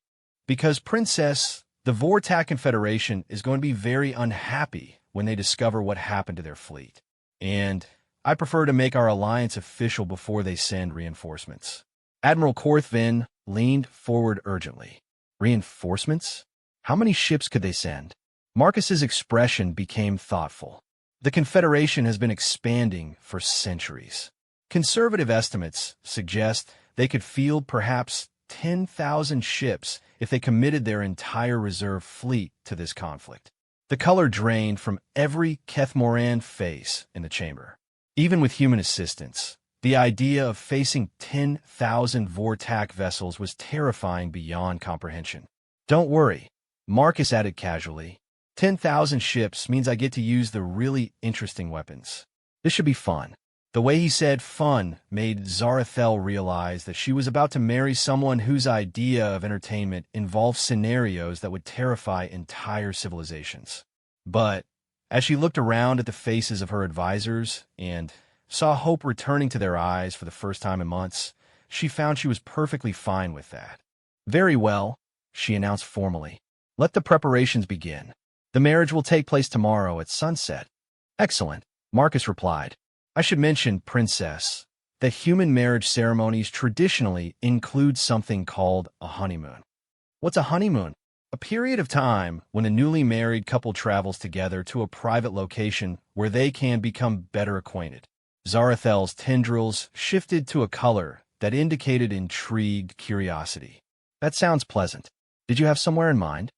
Because, Princess, the Vortak Confederation is going to be very unhappy when they discover what happened to their fleet. And I prefer to make our alliance official before they send reinforcements. Admiral Korthvin leaned forward urgently. Reinforcements? How many ships could they send? Marcus's expression became thoughtful. The Confederation has been expanding for centuries. Conservative estimates suggest they could field perhaps 10,000 ships if they committed their entire reserve fleet to this conflict. The color drained from every Kethmoran face in the chamber. Even with human assistance, the idea of facing 10,000 Vortak vessels was terrifying beyond comprehension. Don't worry, Marcus added casually. 10,000 ships means I get to use the really interesting weapons. This should be fun. The way he said fun made Zarathel realize that she was about to marry someone whose idea of entertainment involved scenarios that would terrify entire civilizations. But as she looked around at the faces of her advisors and saw hope returning to their eyes for the first time in months, she found she was perfectly fine with that. Very well, she announced formally. Let the preparations begin. The marriage will take place tomorrow at sunset. Excellent, Marcus replied. I should mention, Princess, that human marriage ceremonies traditionally include something called a honeymoon. What's a honeymoon? A period of time when a newly married couple travels together to a private location where they can become better acquainted. Zarathel's tendrils shifted to a color that indicated intrigued curiosity. That sounds pleasant. Did you have somewhere in mind?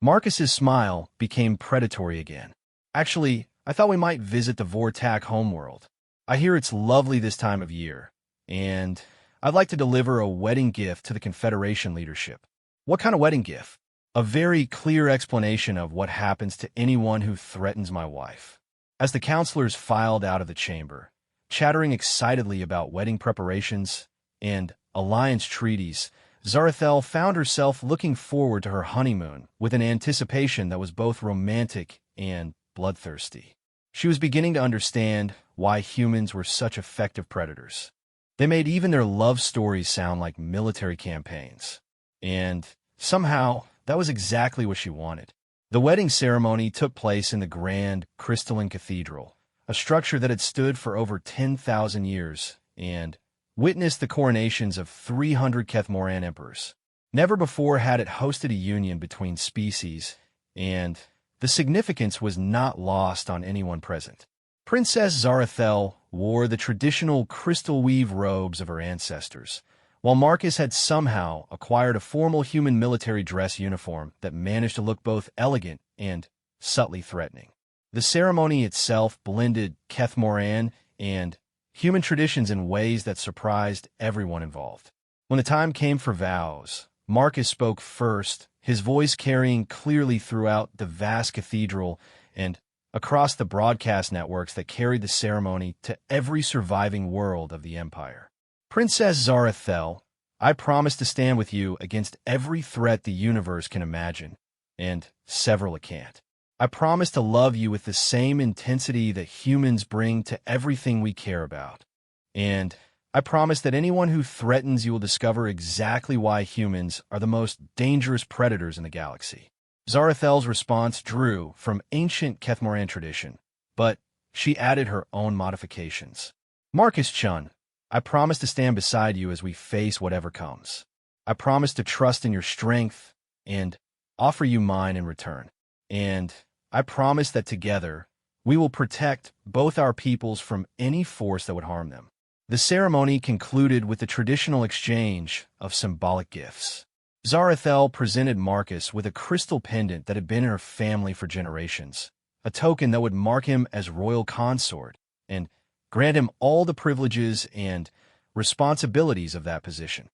Marcus's smile became predatory again. Actually, I thought we might visit the Vortak homeworld. I hear it's lovely this time of year, and I'd like to deliver a wedding gift to the Confederation leadership. What kind of wedding gift? A very clear explanation of what happens to anyone who threatens my wife. As the counselors filed out of the chamber, chattering excitedly about wedding preparations and alliance treaties, Zarathel found herself looking forward to her honeymoon with an anticipation that was both romantic and bloodthirsty. She was beginning to understand why humans were such effective predators. They made even their love stories sound like military campaigns. And somehow, that was exactly what she wanted. The wedding ceremony took place in the grand crystalline cathedral, a structure that had stood for over 10,000 years and witnessed the coronations of 300 Kethmoran emperors. Never before had it hosted a union between species, and the significance was not lost on anyone present. Princess Zarathel wore the traditional crystal weave robes of her ancestors, while Marcus had somehow acquired a formal human military dress uniform that managed to look both elegant and subtly threatening. The ceremony itself blended Kethmoran and human traditions in ways that surprised everyone involved. When the time came for vows, Marcus spoke first, his voice carrying clearly throughout the vast cathedral and across the broadcast networks that carried the ceremony to every surviving world of the Empire. Princess Zarathel, I promise to stand with you against every threat the universe can imagine, and several it can't. I promise to love you with the same intensity that humans bring to everything we care about. And I promise that anyone who threatens you will discover exactly why humans are the most dangerous predators in the galaxy. Zarathel's response drew from ancient Kethmoran tradition, but she added her own modifications. Marcus Chun, I promise to stand beside you as we face whatever comes. I promise to trust in your strength and offer you mine in return. And I promise that together, we will protect both our peoples from any force that would harm them. The ceremony concluded with the traditional exchange of symbolic gifts. Zarathel presented Marcus with a crystal pendant that had been in her family for generations, a token that would mark him as royal consort and grant him all the privileges and responsibilities of that position.